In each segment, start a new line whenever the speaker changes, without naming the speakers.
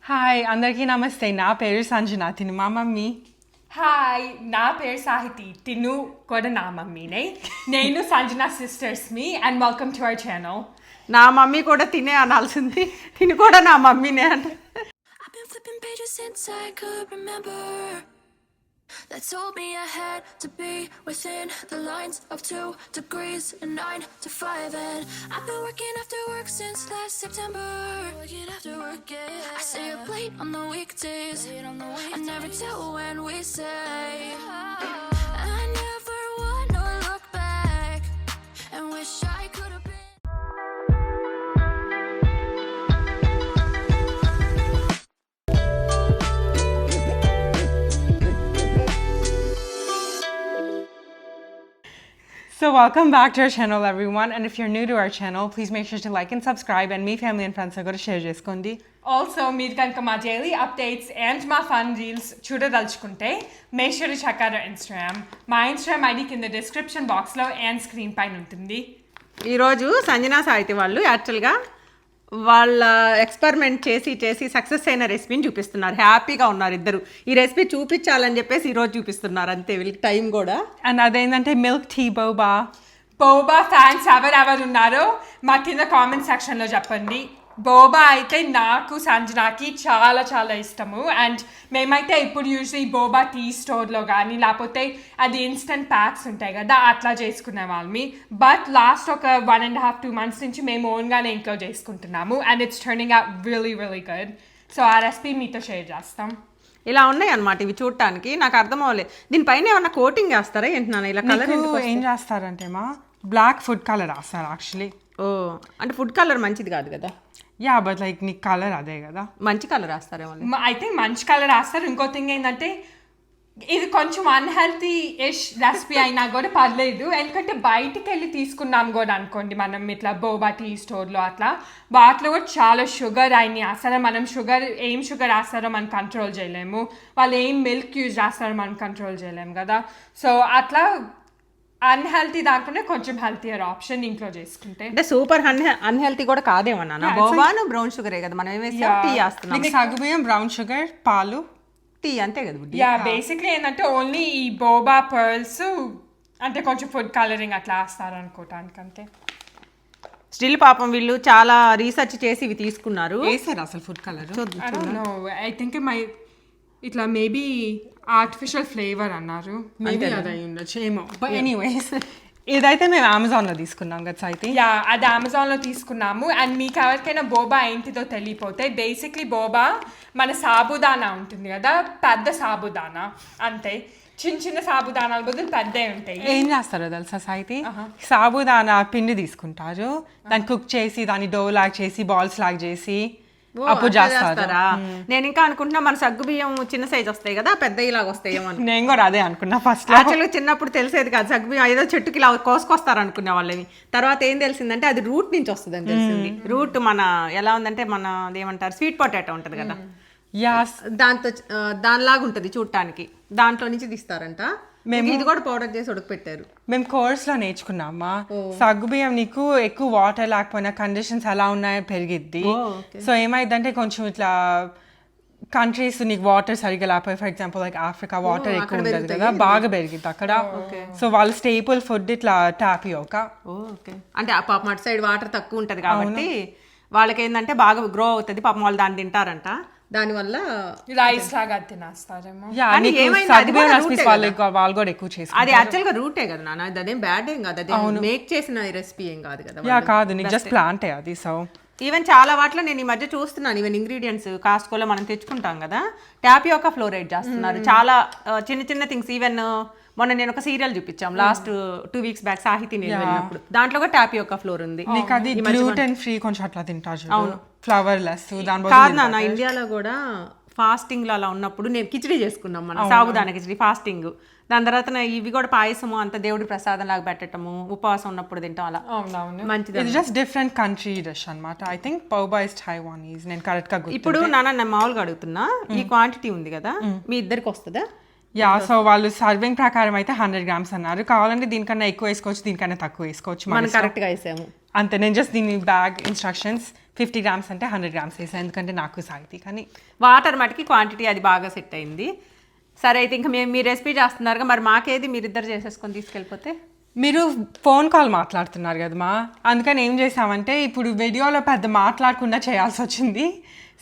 Hi అందరికీ నమస్తే. నా పేరు సంజన, తిను మా మమ్మీ.
హాయ్, నా పేరు సాహితి, తిను కూడా నా మమ్మీనే. నేను Sanjana sisters me and welcome to our channel.
నా మమ్మీ కూడా తినే అనాల్సింది, తిను కూడా నా మమ్మీనే అంట.
I've been flipping pages since I could remember. That told me I had to be within the lines of 2 degrees and 9 to 5. And I've been working after work since last September. Working after work, yeah. I stay up late on the weekdays. I never tell when we say. I never wanna look back and wish I could have been.
So welcome back to our channel everyone, and if you're new to our channel, please make sure to like and subscribe, and me family and friends కూడా share చేసుకోండి.
Also మీరు కనుక మా daily updates and మా fun reels చూడదలుచుకుంటే make sure to check out our Instagram. మా Instagram ID కింద description బాక్స్లో అండ్ స్క్రీన్ పైన ఉంటుంది.
ఈరోజు సంజనా సాహితి వాళ్ళు యాక్చువల్గా వాళ్ళ ఎక్స్పెరిమెంట్ చేసి సక్సెస్ అయిన రెసిపీని చూపిస్తున్నారు. హ్యాపీగా ఉన్నారు ఇద్దరు. ఈ రెసిపీ చూపించాలని చెప్పేసి ఈరోజు చూపిస్తున్నారు అంతే, వీళ్ళకి టైం కూడా. అండ్ అదేంటంటే milk tea boba.
Boba fans ఎవరెవరు ఉన్నారో మా కింద కామెంట్ సెక్షన్లో చెప్పండి. బోబా అయితే నాకు సంజనాకి చాలా చాలా ఇష్టము. అండ్ మేమైతే ఇప్పుడు యూజువల్లీ బోబా టీ స్టోర్లో కానీ లేకపోతే అది ఇన్స్టెంట్ ప్యాక్స్ ఉంటాయి కదా అట్లా చేసుకునే వాళ్ళమి. బట్ లాస్ట్ ఒక 1.5-2 months నుంచి మేము ఓన్గానే ఇంట్లో చేసుకుంటున్నాము. And it's turning out really really good. So ఆ రెసిపీ మీతో షేర్ చేస్తాం.
ఇలా ఉన్నాయి అన్నమాట ఇవి చూడటానికి. నాకు అర్థం అవ్వలేదు దీనిపైన ఏమన్నా కోటింగ్ చేస్తారా ఏంటి నాన్న? ఇలా కలర్ ఏం చేస్తారంటే మా బ్లాక్ ఫుడ్ కలర్ వేస్తారు యాక్చువల్లీ. ఓ అంటే ఫుడ్ కలర్ మంచిది కాదు కదా. యా బట్ లైక్ నీ కలర్ అదే కదా, మంచి కలర్ వేస్తారేమో.
అయితే మంచి కలర్ వేస్తారు. ఇంకో థింగ్ ఏంటంటే ఇది కొంచెం అన్హెల్తీ ఇష్ రెసిపీ అయినా కూడా పర్లేదు, ఎందుకంటే బయటికి వెళ్ళి తీసుకున్నాం కూడా అనుకోండి మనం ఇట్లా బోబా టీ స్టోర్లో అట్లా వాటిలో కూడా చాలా షుగర్ అయినాయి. అసలు మనం ఏం షుగర్ వేస్తారో మనం కంట్రోల్ చేయలేము, వాళ్ళు ఏం మిల్క్ యూజ్ చేస్తారో మనం కంట్రోల్ చేయలేము కదా. సో అట్లా అన్హెల్తీ దాంట్లోనే కొంచెం హెల్తీయర్ ఆప్షన్ ఇంట్లో చేసుకుంటే.
అంటే సూపర్ అన్హెల్తీ కూడా కాదేమన్నా. బోబాను బ్రౌన్ షుగరే కదా మనం ఏమేస్తాం, టీ వేస్తున్నాం. సగ్గుబియ్యం, బ్రౌన్ షుగర్, పాలు, టీ అంతే కదా.
యా బేసిక్లీ ఏంటంటే ఓన్లీ ఈ బోబా పర్ల్స్ అంటే కొంచెం ఫుడ్ కలరింగ్ అట్లా వేస్తారు అనుకోవటానికి అంతే.
స్టిల్ పాపం వీళ్ళు చాలా రీసెర్చ్ చేసి ఇవి తీసుకున్నారు. వేసారు అసలు ఫుడ్ కలర్.
ఐ థింక్ ఇట్లా మేబీ ఆర్టిఫిషియల్ ఫ్లేవర్ అన్నారు.
మేబీ అది అయి ఉండొచ్చు ఏమో. బట్ ఎనీవేస్ ఇదైతే మేము అమెజాన్లో తీసుకున్నాం కదా అయితే.
యా అది అమెజాన్లో తీసుకున్నాము. అండ్ మీకు ఎవరికైనా బోబా ఏంటిదో తెలియపోతే బేసిక్లీ బోబా మన సాబుదానా ఉంటుంది కదా, పెద్ద సాబుదానా అంతే. చిన్న చిన్న సాబుదానాల బదులు పెద్దవి ఉంటాయి.
ఏం చేస్తారో తెలుసా సాయితి? సాబుదానా పిండి తీసుకుంటారు, దాన్ని కుక్ చేసి దాన్ని డో లాగా చేసి బాల్స్ లాగా చేసి అప్పుడు చేస్తారా. నేను ఇంకా అనుకుంటున్నా మన సగ్గు బియ్యం చిన్న సైజ్ వస్తాయి కదా, పెద్ద ఇలాగ వస్తాయేమో. నేను కూడా అదే అనుకున్నా ఫస్ట్. యాక్చువల్గా చిన్నప్పుడు తెలిసేది కాదు సగ్గు బియ్యం ఏదో చెట్టుకి ఇలా కోసుకొస్తారు అనుకునే వాళ్ళని. తర్వాత ఏం తెలిసిందంటే అది రూట్ నుంచి వస్తుంది అని తెలిసింది. రూట్ మన ఎలా ఉందంటే మన ఏమంటారు స్వీట్ పొటాటో ఉంటుంది కదా, దాంతో దానిలాగా ఉంటుంది చూడటానికి, దాంట్లో నుంచి తీస్తారంట. మేము ఇది కూడా పౌడర్ చేసి ఉడకపెట్టారు. మేము కోర్స్లో నేర్చుకున్నామా సగ్గుబియ్యం నీకు ఎక్కువ వాటర్ లేకపోయినా కండిషన్స్ ఎలా ఉన్నాయో పెరిగిద్ది. సో ఏమైందంటే కొంచెం ఇట్లా కంట్రీస్ నీకు వాటర్ సరిగ్గా లేకపోయి, for example like Africa water ఎక్కువ ఉండదు కదా, బాగా పెరిగిద్ది అక్కడ. సో వాళ్ళ స్టేపుల్ ఫుడ్ ఇట్లా టాపియోకా. అంటే పాపం అటు సైడ్ వాటర్ తక్కువ ఉంటుంది కాబట్టి వాళ్ళకి ఏంటంటే బాగా గ్రో అవుతుంది, పాపం వాళ్ళు దాన్ని తింటారంట. దానివల్ల
రైస్ లాగా తినేస్తారేమో.
వాళ్ళు కూడా ఎక్కువ చేసి అది యాక్చువల్ గా రూటే కదా నాన్న, అదేం బ్యాడ్ ఏం కాదు, అదే మేక్ చేసిన రెసిపీ ఏం కాదు కదా. కాదు నీకు జస్ట్ ప్లాంటే అది. సో ఈవెన్ చాలా వాటిలో నేను ఈ మధ్య చూస్తున్నాను, ఈవెన్ ఇంగ్రీడియంట్స్ కాస్ట్కోలో మనం తెచ్చుకుంటాం కదా, టాపియోకా ఫ్లోరైడ్ చేస్తున్నారు. చాలా చిన్న చిన్న థింగ్స్. ఈవెన్ మొన్న నేను ఒక సీరియల్ చూపించాం లాస్ట్ 2 weeks బ్యాక్ సాహితీ నేను వెళ్ళినప్పుడు, దాంట్లో కూడా టాపియోకా ఫ్లోర్ ఉంది. అది గ్లూటెన్ ఫ్రీ కొంచెం అట్లా తింటారు. అవును ఫ్లవర్ లెస్. కాదు నాన్న ఇండియాలో కూడా ఫాస్టింగ్ లో అలా ఉన్నప్పుడు నేను కిచిడి చేసుకున్నాం మనం, సాబుదానా కిచిడి ఫాస్టింగ్. దాని తర్వాత ఇవి కూడా పాయసము అంత దేవుడి ప్రసాదం లాగా పెట్టడము, ఉపవాసం ఉన్నప్పుడు తింటాం అలా. మంచిది. ఇది జస్ట్ డిఫరెంట్ కంట్రీ డిష్ అన్నమాట. I think boba is Taiwanese. నేను కరెక్ట్ గా ఇప్పుడు నాన్న మామూలుగా అడుగుతున్నా, ఈ క్వాంటిటీ ఉంది కదా మీ ఇద్దరికి వస్తుందా? యా సో వాళ్ళు సర్వింగ్ ప్రకారం అయితే 100 grams అన్నారు. కావాలంటే దీనికన్నా ఎక్కువ వేసుకోవచ్చు, దీనికన్నా తక్కువ వేసుకోవచ్చు. మనం కరెక్ట్గా వేసాము అంతే. నేను జస్ట్ దీని బ్యాగ్ ఇన్స్ట్రక్షన్స్ 50 గ్రామ్స్ అంటే 100 గ్రామ్స్ వేసాను, ఎందుకంటే నాకు సాయితీ. కానీ
వాటర్ మటుకి క్వాంటిటీ అది బాగా సెట్ అయింది. సరే అయితే ఇంకా మీ రెసిపీ చేస్తున్నారుగా, మరి మాకేది మీరిద్దరు చేసేసుకొని తీసుకెళ్ళిపోతే.
మీరు ఫోన్ కాల్ మాట్లాడుతున్నారు కదమ్మా, అందుకని ఏం చేసామంటే ఇప్పుడు వీడియోలో పెద్ద మాట్లాడకుండా చేయాల్సి వచ్చింది.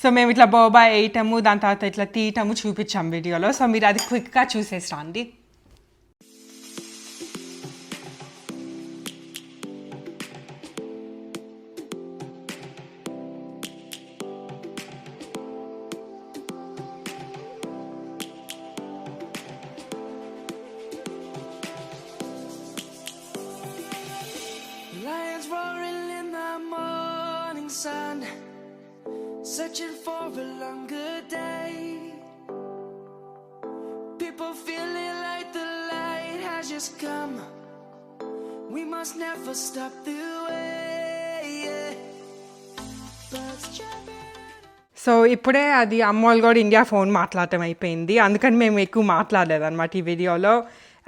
సో మేము ఇట్లా బోబా వేయటము, దాని తర్వాత ఇట్లా తీయటము చూపించాం వీడియోలో. సో మీరు అది క్విక్గా చూసేసి రండి.
Lions roaring in the morning sun, searching for a longer day. People feeling like the light has just come. We must never stop the way. Birds chirping.
So ఇప్పుడే అది అమ్మోళ్ళు కూడా ఇండియా ఫోన్ మాట్లాడటం అయిపోయింది, అందుకని మేము ఎక్కువ మాట్లాడలేదు అనమాట ఈ వీడియోలో.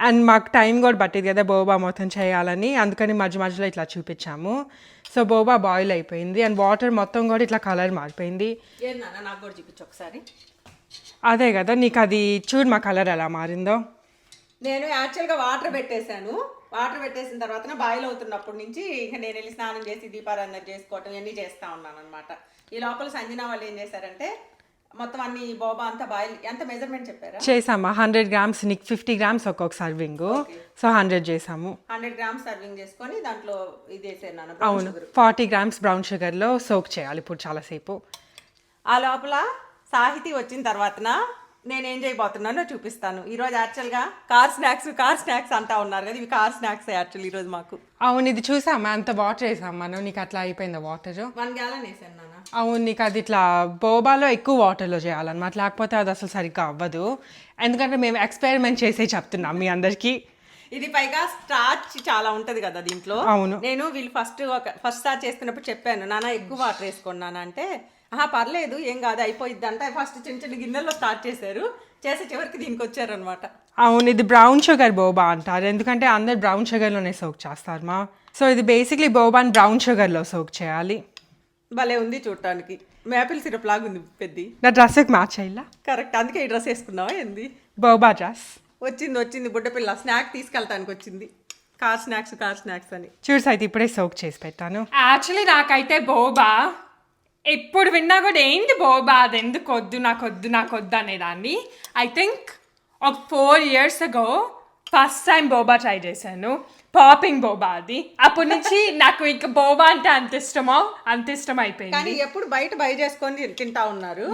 అండ్ మాకు టైం కూడా పట్టేది కదా బోబా మొత్తం చేయాలని, అందుకని మధ్య మధ్యలో ఇట్లా చూపించాము. సో బోబా బాయిల్ అయిపోయింది అండ్ వాటర్ మొత్తం కూడా ఇట్లా కలర్ మారిపోయింది.
ఏంటన్నా నాకు కూడా చూపించు ఒకసారి.
అదే కదా నీకు అది చూడు మా కలర్ ఎలా మారిందో.
నేను యాక్చువల్గా వాటర్ పెట్టేశాను. వాటర్ పెట్టేసిన తర్వాత బాయిల్ అవుతున్నప్పటి నుంచి ఇంకా నేను వెళ్ళి స్నానం చేసి దీపారాధన చేసుకోవటం ఇవన్నీ చేస్తూ ఉన్నాను అనమాట. ఈ లోపల సంజన వాళ్ళు ఏం చేశారంటే మొత్తం అన్ని బోబా అంతా బాయిల్. ఎంత మెజర్మెంట్ చెప్పారా?
చేసామా 100 గ్రామ్స్, నీకు 50 గ్రామ్స్ ఒక్కొక్క సర్వింగ్. సో 100 చేసాము.
100 గ్రామ్స్ సర్వింగ్ చేసుకొని దాంట్లో ఇది వేసాను.
అవును, 40 గ్రామ్స్ బ్రౌన్ షుగర్లో సోక్ చేయాలి ఇప్పుడు చాలాసేపు.
ఆ లోపల సాహితీ వచ్చిన తర్వాతన నేనేం చేయబోతున్నానో చూపిస్తాను. ఈరోజు యాక్చువల్గా కార్ స్నాక్స్ అంటా ఉన్నారు కదా, ఇవి కార్ స్నాక్స్ యాక్చువల్ ఈరోజు మాకు.
అవును, ఇది చూసామా అంత వాటర్ వేసాం మనం, నీకు అట్లా అయిపోయిందా వాటర్?
1 gallon వేసాను నాన్న.
అవును, నీకు అది ఇట్లా బోబాలో ఎక్కువ వాటర్లో చేయాలన్నమాట, లేకపోతే అది అసలు సరిగ్గా అవ్వదు. ఎందుకంటే మేము ఎక్స్పెరిమెంట్ చేసే చెప్తున్నాం మీ అందరికీ.
ఇది పైగా స్టార్చ్ చాలా ఉంటది కదా దీంట్లో.
అవును.
నేను వీళ్ళు ఫస్ట్ స్టార్ట్ చేస్తున్నప్పుడు చెప్పాను, నాన్న ఎక్కువ వాటర్ వేసుకోండి నాన్న అంటే, పర్లేదు ఏం కాదు అయిపోయిద్ది అంటే ఫస్ట్ చిన్న చిన్న గిన్నెల్లో స్టార్ట్ చేశారు, చేసే చివరికి దీనికి వచ్చారనమాట.
అవును, ఇది బ్రౌన్ షుగర్ బోబా అంటారు, ఎందుకంటే అందరు బ్రౌన్ షుగర్లోనే సోక్ చేస్తారు మా. సో ఇది బేసిక్లీ బోబాని బ్రౌన్ షుగర్లో సోక్ చేయాలి.
భలే ఉంది చూడటానికి, మేపిల్ సిరప్ లాగా ఉంది పెద్ది.
నా డ్రెస్కి మ్యాచ్ అయ్యిలా.
కరెక్ట్, అందుకే ఈ డ్రెస్ వేసుకున్నావా ఏంది?
బోబా డ్రెస్
వచ్చింది బుడ్డపిల్ల స్నాక్ తీసుకెళ్ళటానికి వచ్చింది. కార్ స్నాక్స్ అని
చూసి అయితే ఇప్పుడే సోక్ చేసి పెట్టాను.
యాక్చువల్లీ నాకైతే బోబా ఎప్పుడు విన్నా కూడా ఏంది బోబా అది ఎందుకు వద్దు నాకొద్దు అనేదాన్ని. ఐ థింక్ ఒక 4 years ago first time boba try చేశాను, పాపింగ్ బోబా అది. అప్పటి నుంచి నాకు ఇంకా బోబా అంటే అంత ఇష్టం అయిపోయింది.
కానీ ఎప్పుడు బయట బై చేసుకొని తింటా ఉన్నారు,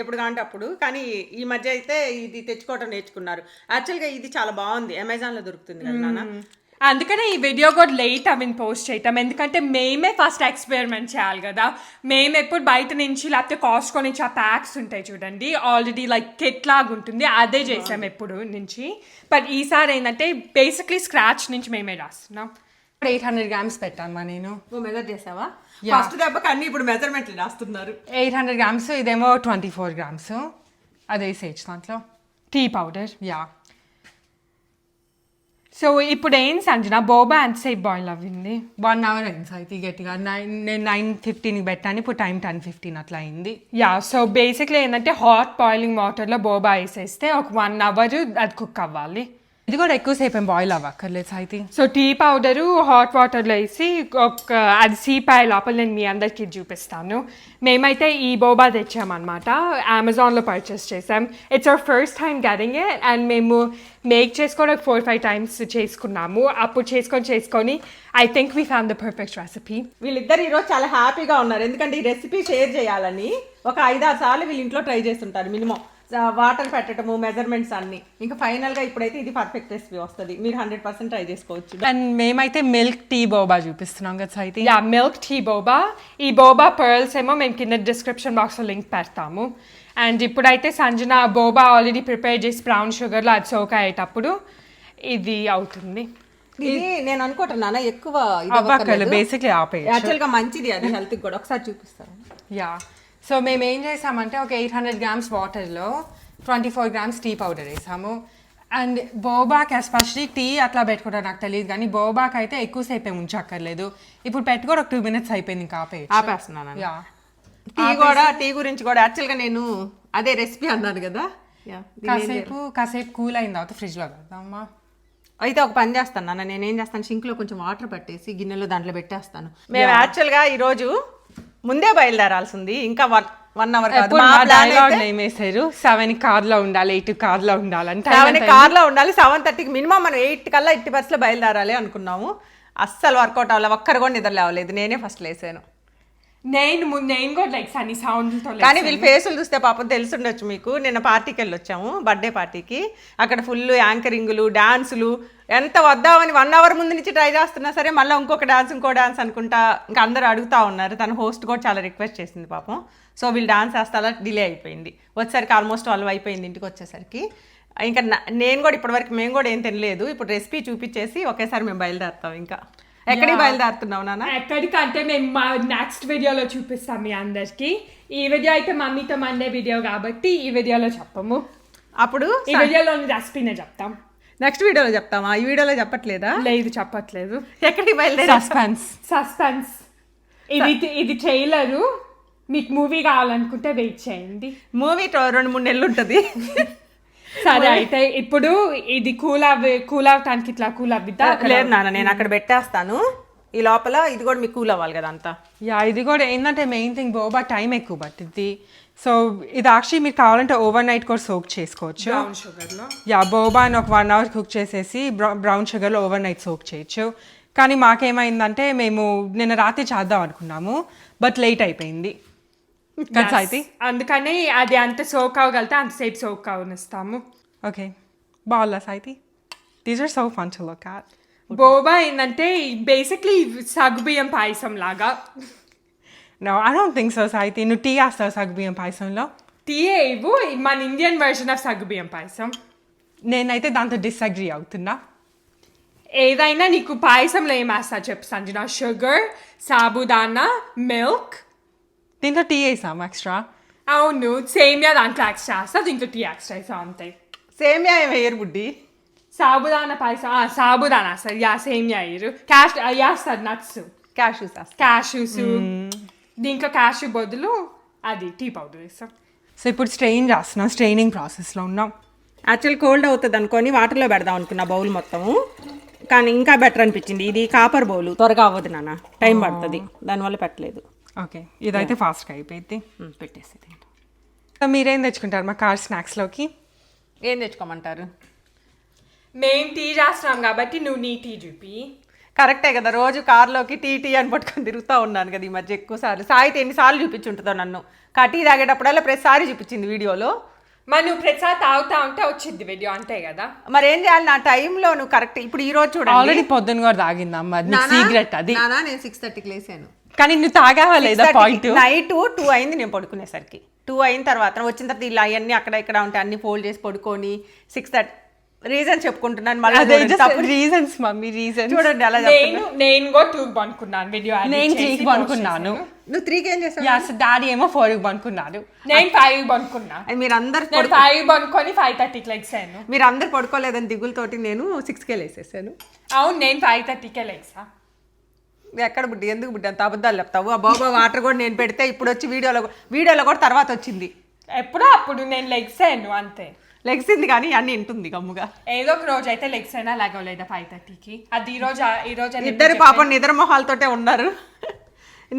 ఎప్పుడు కాంటే అప్పుడు. కానీ ఈ మధ్య అయితే ఇది తెచ్చుకోవడం నేర్చుకున్నారు. యాక్చువల్గా ఇది చాలా బాగుంది, అమెజాన్ లో దొరుకుతుంది కదా నాన్న.
అందుకనే ఈ వీడియో కూడా లేట్ పోస్ట్ చేయటం, ఎందుకంటే మేమే ఫస్ట్ ఎక్స్పెరిమెంట్ చేయాలి కదా. మేము ఎప్పుడు బయట నుంచి లేకపోతే కాస్ట్కో నుంచి ఆ ప్యాక్స్ ఉంటాయి చూడండి, ఆల్రెడీ లైక్ కిట్ లాగా ఉంటుంది, అదే చేసాం ఎప్పుడు నుంచి. బట్ ఈసారి ఏంటంటే బేసిక్లీ స్క్రాచ్ నుంచి మేమే రాస్తున్నాం.
800 గ్రామ్స్ పెట్టాను నేను.
మెజర్ చేసావా? ఫస్ట్ దెబ్బకి అన్ని ఇప్పుడు మెజర్మెంట్లు రాస్తున్నారు.
800 గ్రామ్స్, ఇదేమో 24 గ్రామ్స్. అదే సేజ్ దాంట్లో టీ పౌడర్.
సో ఇప్పుడు ఏం సంజన బోబా ఎంతసేపు బాయిల్ అవ్వింది?
1 hour అయింది అయితే గట్టిగా. నేను 9:15కి పెట్టాను, ఇప్పుడు టైం 10:15 అట్లా అయింది.
సో బేసిక్లీ ఏంటంటే హాట్ బాయిలింగ్ వాటర్లో బోబా వేసేస్తే ఒక 1 hour అది కుక్ అవ్వాలి.
ఇది కూడా ఎక్కువసేపు ఏం బాయిల్ అవ్వక్కర్లేదు అయితే.
సో టీ పౌడరు హాట్ వాటర్లో వేసి అది సీపాయ లోపల నేను మీ అందరికీ చూపిస్తాను. మేమైతే ఈ బోబా తెచ్చామన్నమాట, అమెజాన్లో పర్చేస్ చేసాం. It's our first time getting it and మేము మేక్ చేసుకోవడానికి 4-5 times చేసుకున్నాము. అప్పుడు చేసుకొని I think we found the perfect recipe.
వీళ్ళిద్దరు ఈరోజు చాలా హ్యాపీగా ఉన్నారు, ఎందుకంటే ఈ రెసిపీ షేర్ చేయాలని ఒక 5-6 సార్లు వీళ్ళు ఇంట్లో ట్రై చేస్తుంటారు మినిమం. వాటర్ పెట్టడము, మెజర్మెంట్స్ అన్ని. ఇంకా ఫైనల్గా ఇప్పుడైతే ఇది పర్ఫెక్ట్ రెసిపీ వస్తుంది, మీరు 100% ట్రై చేసుకోవచ్చు.
అండ్ మేమైతే మిల్క్ టీ బోబా చూపిస్తున్నాం కదా అయితే.
Milk tea boba. ఈ బోబా పర్ల్స్ ఏమో మేము కింద డిస్క్రిప్షన్ బాక్స్లో లింక్ పెడతాము. అండ్ ఇప్పుడైతే సంజన బోబా ఆల్రెడీ ప్రిపేర్ చేసి బ్రౌన్ షుగర్లో అది సోక్ అయ్యేటప్పుడు ఇది అవుతుంది.
ఇది నేను అనుకుంటున్నాను ఎక్కువ
బేసిక్లీ ఆపేయచ్చు,
యాక్చువల్గా మంచిది అది హెల్త్కి కూడా. ఒకసారి చూపిస్తాను.
సో మేము ఏం చేసామంటే ఒక 800 గ్రామ్స్ వాటర్లో 24 గ్రామ్స్ టీ పౌడర్ వేసాము. అండ్ బోబాకి ఎస్పెషలీ టీ అట్లా పెట్టుకుంటారు నాకు తెలియదు, కానీ బోబాకి అయితే ఎక్కువసేపు ఏమి ఉంచక్కర్లేదు. ఇప్పుడు పెట్టుకోవడం ఒక 2 minutes అయిపోయింది, ఇంకా
ఆపేస్తున్నాను. టీ గురించి కూడా యాక్చువల్గా నేను అదే రెసిపీ అన్నాను కదా.
కాసేపు కూల్ అయిన తర్వాత ఫ్రిడ్జ్లో పెడదామా.
అయితే ఒక పని చేస్తాను నాన్న, నేనేం చేస్తాను, సింక్లో కొంచెం వాటర్ పట్టేసి గిన్నెలో దాంట్లో పెట్టేస్తాను. మేము యాక్చువల్గా ఈరోజు ముందే బయలుదేరాల్సి ఉంది, ఇంకా 1 అవర్
ఏమేసారు 7 కార్లో ఉండాలి, 8 కార్లో ఉండాలంటే
7 కార్లో ఉండాలి, 7:30కి మినిమం మనం 8 కల్లా 8 బస్సులో బయలుదేరాలి అనుకున్నాము. అస్సలు వర్కౌట్ అవ్వాలి, ఒక్కరు కూడా నిద్ర లేవలేదు, నేనే ఫస్ట్ లేసాను.
నేను కూడా లైక్ సన్నీ సౌండ్తో,
కానీ వీళ్ళ ఫేసులు చూస్తే పాపం తెలుసుండొచ్చు మీకు. నిన్న పార్టీకి వెళ్ళి వచ్చాము, బర్త్డే పార్టీకి. అక్కడ ఫుల్ యాంకరింగ్లు, డాన్సులు, ఎంత వద్దామని 1 అవర్ ముందు నుంచి ట్రై చేస్తున్నా సరే మళ్ళీ ఇంకో డాన్స్ అనుకుంటా ఇంకా అందరూ అడుగుతూ ఉన్నారు. తన హోస్ట్ కూడా చాలా రిక్వెస్ట్ చేసింది పాపం. సో వీళ్ళు డాన్స్ వేస్తా డిలే అయిపోయింది. వచ్చేసరికి ఆల్మోస్ట్ 12 అయిపోయింది ఇంటికి వచ్చేసరికి. ఇంకా నేను కూడా ఇప్పటివరకు మేము కూడా ఏం తినలేదు. ఇప్పుడు రెసిపీ చూపించేసి ఒకేసారి మేము బయలుదేరుతాం. ఇంకా ఎక్కడికి బయలుదేరుతున్నావు నాన్న?
ఎక్కడికంటే మేము మా నెక్స్ట్ వీడియోలో చూపిస్తాం మీ అందరికి. ఈ వీడియో అయితే మమ్మీతో మండే వీడియో కాబట్టి ఈ వీడియోలో చెప్పము.
అప్పుడు
ఈ వీడియోలోని రెసిపీనే చెప్తాం.
నెక్స్ట్ వీడియోలో చెప్తామా? ఈ వీడియోలో చెప్పట్లేదా?
లేదు, చెప్పట్లేదు.
ఎక్కడికి బయలుదేరి?
సస్పెన్స్. ఇది ట్రైలరు. మీకు మూవీ కావాలనుకుంటే వెయిట్ చేయండి.
మూవీ 2-3 నెలలు ఉంటుంది.
సరే అయితే ఇప్పుడు ఇది కూల్ అవటానికి ఇట్లా కూల్ అవ్విద్దా?
లేదు నాన్న, నేను అక్కడ పెట్టేస్తాను. ఈ లోపల ఇది కూడా మీకు కూల్ అవ్వాలి కదా అంతా.
ఇది కూడా ఏంటంటే మెయిన్ థింగ్ బోబా టైం ఎక్కువ పట్టింది. సో ఇది యాక్చువల్లీ మీరు కావాలంటే ఓవర్ నైట్ కూడా సోక్ చేసుకోవచ్చు. బోబాని ఒక 1 అవర్ కుక్ చేసేసి బ్రౌన్ షుగర్లో ఓవర్ నైట్ సోక్ చేయొచ్చు. కానీ మాకేమైందంటే మేము నిన్న రాత్రి చేద్దాం అనుకున్నాము, బట్ లేట్ అయిపోయింది.
అందుకని అది అంత సోక్ అవ్వగలితే అంతసేపు సోక్ అవనిస్తాము.
ఓకే, బాగుందా Saithi? These are so fun to look at.
Boba ఏంటంటే బేసిక్లీ సగ్గుబియ్యం పాయసం లాగా.
No, I don't think so, Saiti. నువ్వు టీ వేస్తావు సగ్గుబియ్యం పాయసంలో?
టీ ఇవ్వు, మన ఇండియన్ వర్షన్ ఆఫ్ సగ్గుబియ్యం పాయసం.
నేనైతే దాంతో డిసగ్రీ అవుతున్నా.
ఏదైనా నీకు పాయసంలో ఏం వేస్తా చెప్పు సంజన? Sugar, sabudana, milk.
దీంట్లో టీ వేసాము ఎక్స్ట్రా.
అవును, సేమియా దాంట్లో ఎక్స్ట్రా వేస్తా, దీంట్లో టీ ఎక్స్ట్రా వేస్తా అంతే.
సేమియా ఏమి వేయరు బుడ్డి.
సాబుదానా పాయసం, సాబుదానా సార్, సేమియా వేయరు. వేస్తారు నట్స్, క్యాష్యూస్. దీంట్లో క్యాష్యూ బదులు అది టీ పౌడర్ వేస్తాం.
సో ఇప్పుడు స్ట్రెయిన్ చేస్తున్నాం, స్ట్రెయినింగ్ ప్రాసెస్లో ఉన్నాం.
యాక్చువల్ కోల్డ్ అవుతుంది అనుకొని వాటర్లో పెడదాం అనుకున్నా బౌల్ మొత్తము, కానీ ఇంకా బెటర్ అనిపించింది. ఇది కాపర్ బౌల్, త్వరగా అవ్వదు నాన్న, టైం పడుతుంది, దానివల్ల పెట్టలేదు.
ఓకే, ఇదైతే ఫాస్ట్గా అయిపోయింది.
పెట్టేసేది.
సో మీరేం తెచ్చుకుంటారు మా కార్ స్నాక్స్లోకి?
ఏం తెచ్చుకోమంటారు?
మేము టీ చేస్తున్నాం కాబట్టి నువ్వు నీ టీ చూపి.
కరెక్టే కదా, రోజు కార్లోకి టీ అని పట్టుకొని తిరుగుతూ ఉన్నాను కదా ఈ మధ్య ఎక్కువ సార్లు. సాయితే ఎన్నిసార్లు చూపించుంటుందో నన్ను. టీ తాగేటప్పుడల్లా ప్రతిసారి చూపించింది వీడియోలో.
మరి నువ్వు ప్రతిసారి తాగుతా ఉంటే వచ్చింది వీడియో, అంతే కదా.
మరి ఏం చేయాలి నా టైంలో? నువ్వు కరెక్ట్ ఇప్పుడు ఈ రోజు చూడండి,
ఆల్రెడీ పొద్దున్న కూడా తాగిందమ్మా, సీక్రెట్ అది.
నేను 6:30కి లేసాను,
కానీ నువ్వు తాగావా లేదా? పాయింట్
నైట్ 2 అయింది నేను పడుకునేసరికి. 2 అయిన తర్వాత వచ్చిన తర్వాత ఇలా అవన్నీ అక్కడ ఇక్కడ ఉంటే అన్ని ఫోల్డ్ చేసి పడుకొని 6:30 రీజన్ చెప్పుకుంటున్నాను
రీజన్స్ మమ్మీ, రీజన్
చూడండి అలా.
నేను కూడా 2కి పనుకున్నాను వీడియో,
నేను 3కి పనుకున్నాను.
నువ్వు 3కి ఏం చేసావు?
డాడీ ఏమో 4కి పనుకున్నాడు,
నేను 5కి పనుకున్నా.
మీరు అందరు
5కి పనుకొని 5:30కి లేచాను.
మీరు అందరు పడుకోలేదని దిగులతోటి నేను 6కే లేసేసాను.
అవును, నేను 5:30కే లేచా.
ఎక్కడ బుడ్డి, ఎందుకు బుడ్డి అంత అబద్ధాలు చెప్తావు? ఆ బాబా వాటర్ కూడా నేను పెడితే ఇప్పుడు వచ్చి వీడియోలో కూడా తర్వాత వచ్చింది.
ఎప్పుడో అప్పుడు నేను లెగ్సాను అంతే.
లెగ్సింది కానీ అన్ని ఇంటుంది గమ్ముగా.
ఏదో ఒక రోజు అయితే లెగ్స్ అయినా లేగలేదా 5:30కి. అది ఈ రోజు
ఇద్దరు పాపం నిద్ర మొహాలతోటే ఉన్నారు.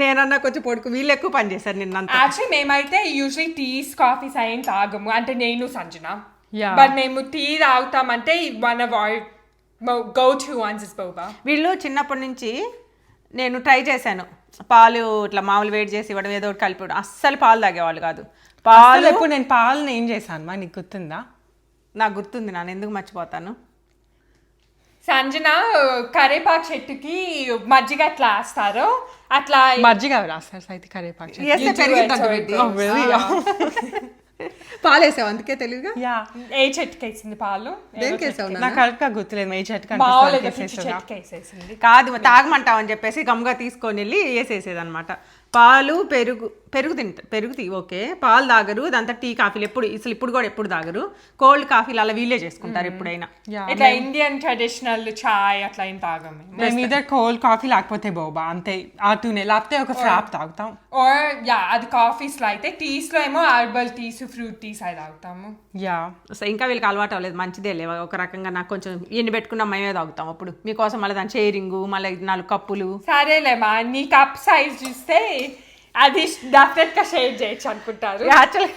నేనన్నా కొంచెం పడుకు, వీళ్ళు ఎక్కువ పని చేశారు నిన్నంతా.
యాక్చువల్లీ మేమైతే యూజువల్లీ టీస్ కాఫీస్ ఏం తాగము, అంటే నేను సంజన. బట్ మేము టీ తాగుతామంటే one of our go to ones is boba.
వీళ్ళు చిన్నప్పటి నుంచి నేను ట్రై చేశాను, పాలు ఇట్లా మామూలు వేడి చేసి ఇవ్వడం, ఏదో ఒకటి కలిపి, అస్సలు పాలు తాగేవాళ్ళు కాదు.
పాలు ఎప్పుడు నేను పాలను ఏం చేశాను మా, నీకు గుర్తుందా?
నాకు గుర్తుంది నాన్న, ఎందుకు మర్చిపోతాను.
సంజన కరేపాకు చెట్టుకి మజ్జిగ ఎట్లా వేస్తారు అట్లా
మజ్జిగ రాస్తారు సైతి కరేపాకు
పాలు వేసావు అందుకే తెలుగుగా.
ఏ చెట్టుకి వేసింది పాలు?
నాకు కరెక్ట్ గా గుర్తులేదు. ఏ చెట్టుకి
చెట్టుకి వేసేసింది
కాదు, తాగమంటావు అని చెప్పేసి గమ్గా తీసుకొని వెళ్ళి వేసేసేది అనమాట. పాలు పెరుగు ఓకే, పాలు తాగరు, దాంతో టీ కాఫీలు ఇప్పుడు కూడా ఎప్పుడు తాగరు. కోల్డ్ కాఫీలు అలా వీళ్ళే చేసుకుంటారు ఎప్పుడైనా.
ఇట్లా ఇండియన్ ట్రెడిషనల్ చాయ్ అట్లా ఏం తాగము.
మేము ఇద్దరు కోల్డ్ కాఫీ లేకపోతే బోబా అంతే, ఆ టూనే, లేకపోతే ఒక ఫ్రాప్ తాగుతాం.
ఆర్ అది కాఫీస్ లో అయితే, టీస్ లో ఏమో హెర్బల్ టీస్, ఫ్రూట్ టీస్ అవి తాగుతాము.
యా
సో ఇంకా వీళ్ళకి అలవాటు అవ్వలేదు, మంచిదే లేవు ఒక రకంగా. నాకు కొంచెం ఎన్ని పెట్టుకున్నా మేమే తాగుతాం అప్పుడు మీకోసం. మళ్ళీ దాని షేరింగు, మళ్ళీ 4 కప్పులు.
సరేలేమా, నీ కప్ సైజ్ చూస్తే అది డెఫినెట్ గా షేర్ చేయొచ్చు అనుకుంటారు.
యాక్చువల్గా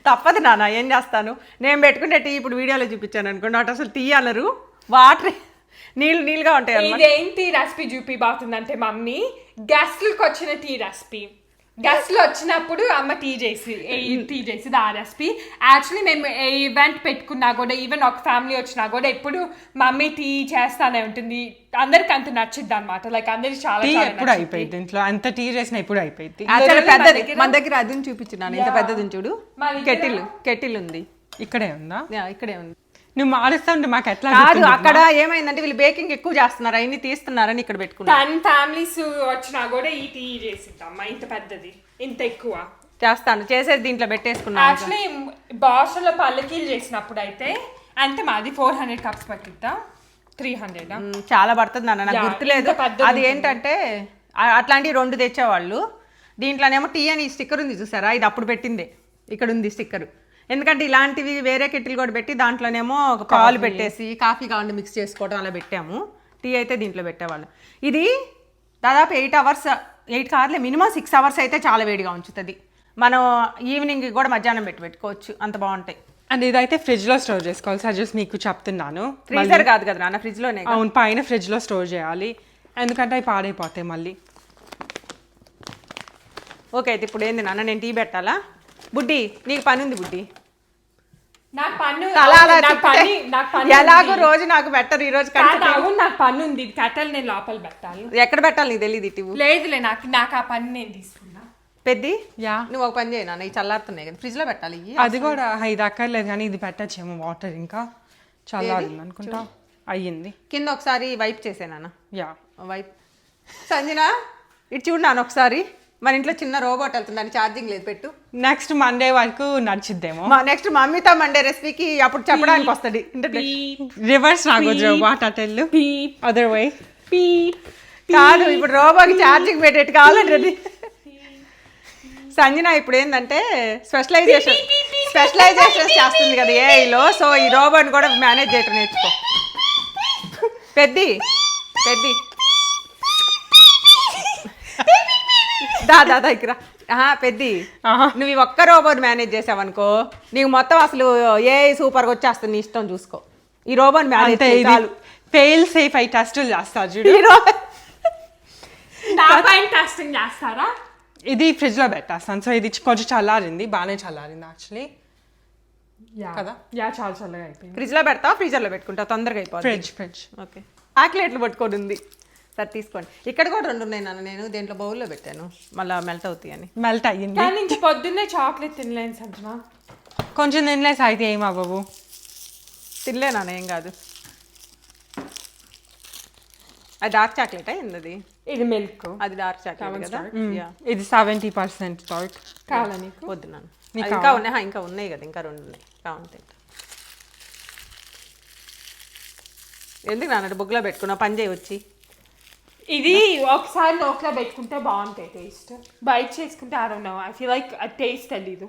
తప్పదు నాన్న, ఏం చేస్తాను. నేను పెట్టుకునే టీ ఇప్పుడు వీడియోలో చూపించాను అనుకోండి, అటు అసలు టీ అనరు, వాటర్ నీళ్ళుగా ఉంటాయి అన్నమాట.
ఇదేంటి రెసిపీ చూపిబాతుందంటే మమ్మీ గెస్ట్లకు వచ్చిన టీ రెసిపీ. గెస్ట్లు వచ్చినప్పుడు అమ్మ టీ చేసి ఆ రెసిపీ. యాక్చువల్లీ మేము ఏ ఈవెంట్ పెట్టుకున్నా కూడా, ఈవెన్ ఒక ఫ్యామిలీ వచ్చినా కూడా ఎప్పుడు మమ్మీ టీ చేస్తానే ఉంటుంది. అందరికి అంత నచ్చిద్ది అనమాట, లైక్ అందరికి చాలా
ఎప్పుడు అయిపోయింది ఇంట్లో, అంత టీ చేసిన ఎప్పుడు అయిపోయింది.
పెద్దది మన దగ్గర అది చూపించినాను, ఇంత పెద్దది చూడు. కెటిల్ ఉంది.
ఇక్కడే ఉందా?
ఇక్కడే ఉంది.
నువ్వు మారుస్తా ఉంటే మాకు ఎట్లా
కాదు, అక్కడ ఏమైందంటే వీళ్ళు బేకింగ్ ఎక్కువ చేస్తున్నారు, అవన్నీ తీస్తున్నారని ఇక్కడ పెట్టుకున్నారు.
10 ఫ్యామిలీస్ వచ్చినా కూడా ఈ టీ చేసిద్దామా, ఇంత పెద్దది, ఇంత ఎక్కువ
చేస్తాను. చేసేది దీంట్లో పెట్టేసుకున్నాను.
యాక్చువల్లీ బాషలో పల్లకీలు చేసినప్పుడు అయితే అంతే, మాది 400 కప్స్ పట్టిద్దా, 300.
చాలా పడుతుంది అన్న, నాకు గుర్తులేదు. అది ఏంటంటే అట్లాంటివి 2 తెచ్చేవాళ్ళు. దీంట్లోనేమో టీ అని స్టిక్కర్ ఉంది చూసారా, ఇది అప్పుడు పెట్టిందే, ఇక్కడ ఉంది స్టిక్కర్. ఎందుకంటే ఇలాంటివి వేరే కెటిల్ కూడా పెట్టి దాంట్లోనేమో ఒక పాలు పెట్టేసి కాఫీ కావాలంటే మిక్స్ చేసుకోవడం అలా పెట్టాము. టీ అయితే దీంట్లో పెట్టేవాళ్ళు. ఇది దాదాపు 8 అవర్స్, 8 కార్లే మినిమం 6 అవర్స్ అయితే చాలా వేడిగా ఉంచుతుంది. మనం ఈవినింగ్ కూడా మధ్యాహ్నం పెట్టుకోవచ్చు, అంత బాగుంటాయి.
అండ్ ఇదైతే ఫ్రిడ్జ్ లో స్టోర్ చేసుకోవాలి. సజెస్ట్ మీకు చెప్తున్నాను,
ఫ్రీజర్ కాదు కదా నాన్న, ఫ్రిడ్జ్ లోనే.
అవును, పైన ఫ్రిడ్జ్ లో స్టోర్ చేయాలి, ఎందుకంటే అవి పాడైపోతాయి మళ్ళీ.
ఓకే, అయితే ఇప్పుడు ఏంది నాన్న, నేను టీ పెట్టాలా? బుడ్డి నీకు పని ఉంది బుడ్డి.
నాకు పన్ను
ఎలాగో రోజు నాకు పెట్టరు, ఈ రోజు
అవును నాకు పన్ను ఉంది. కట్టెలు నేను లోపల పెట్టాలి.
ఎక్కడ పెట్టాలి నీకు తెలియదు ఇటు.
లేదులే, నాకు ఆ పని నేను తీసుకున్నా.
పెద్ది
యా,
నువ్వు ఒక పని చేయి నాన్న, ఈ చల్లారుతున్నాయి కదా ఫ్రిడ్జ్ లో పెట్టాలి.
అది కూడా ఇది అక్కర్లేదు కానీ ఇది పెట్టచ్చేమో, వాటర్ ఇంకా చల్లారింది అనుకుంటా. అయ్యింది.
కింద ఒకసారి వైప్ చేసాను.
Yeah
wipe. సంజన ఇటు చూడు నాన్న ఒకసారి, మన ఇంట్లో చిన్న రోబోట్ వెళ్తుంది, దాని ఛార్జింగ్ లేదు, పెట్టు.
నెక్స్ట్ మండే వరకు నడిచిద్దేమో.
నెక్స్ట్ మమ్మీతో మండే రెసిపీకి అప్పుడు చెప్పడానికి వస్తుంది.
రివర్స్ రాగొచ్చు రోబోట్ అటెల్లు, అదర్ వే
కాదు, ఇప్పుడు రోబోకి ఛార్జింగ్ పెట్టేట్టు కావాలంటే. సంజన ఇప్పుడు ఏంటంటే స్పెషలైజేషన్ చేస్తుంది కదా ఏఐలో, సో ఈ రోబోట్ కూడా మేనేజ్ చేయటం నేర్చుకో. పెద్ది దాదా ఇక్కడ పెద్ది, నువ్వు ఈ ఒక్క రోబోట్ మేనేజ్ చేసావనుకో, నీకు మొత్తం అసలు ఏఐ సూపర్గా వచ్చేస్తుంది, నీ ఇష్టం చూసుకో. ఈ రోబోట్ మేనేజ్ చేయాలి.
ఫెయిల్ సేఫ్ అయి టెస్టులు చేస్తారు చూడు,
టెస్టింగ్ చేస్తారా?
ఇది ఫ్రిడ్జ్ లో పెట్టేస్తాను. సో ఇది కొంచెం చల్లారింది, బాగానే చల్లారింది యాక్చువల్లీ కదా.
యా, చాలా చల్లగా అయిపోయింది.
ఫ్రిడ్జ్ లో పెడతావు, ఫ్రీజర్ లో పెట్టుకుంటావు, తొందరగా అయిపోతుంది.
Fridge
okay. చాక్లెట్లు పట్టుకొని ఉంది, సరే తీసుకోండి. ఇక్కడ కూడా 2 ఉన్నాయి నాన్న, నేను దేంట్లో బౌల్లో పెట్టాను, మళ్ళీ మెల్ట్ అవుతాయి అని.
మెల్ట్ అయ్యింది.
దాని నుంచి పొద్దున్నే చాక్లెట్ తినలేను సంజన,
కొంచెం తినలేసి అయితే ఏం అవ్వవు.
తినలే నాన్న, ఏం కాదు. అది డార్క్ చాక్లెట్ అయింది,
ఇది మిల్క్,
అది డార్క్ చాక్లెట్ కదా.
ఇది 70% డార్క్.
కావాలా నీకు?
వద్దు నాన్న, ఇంకా ఉన్నాయి కదా, ఇంకా 2 ఉన్నాయి కావాలి. ఎందుకు నాన్న బుగ్గులో పెట్టుకున్నావు, పని చేయి వచ్చి.
ఇది ఒకసారి నోట్లో పెట్టుకుంటే బాగుంటాయి టేస్ట్, బయట చేసుకుంటే I don't know, I feel like ఆ టేస్ట్ తెలీదు.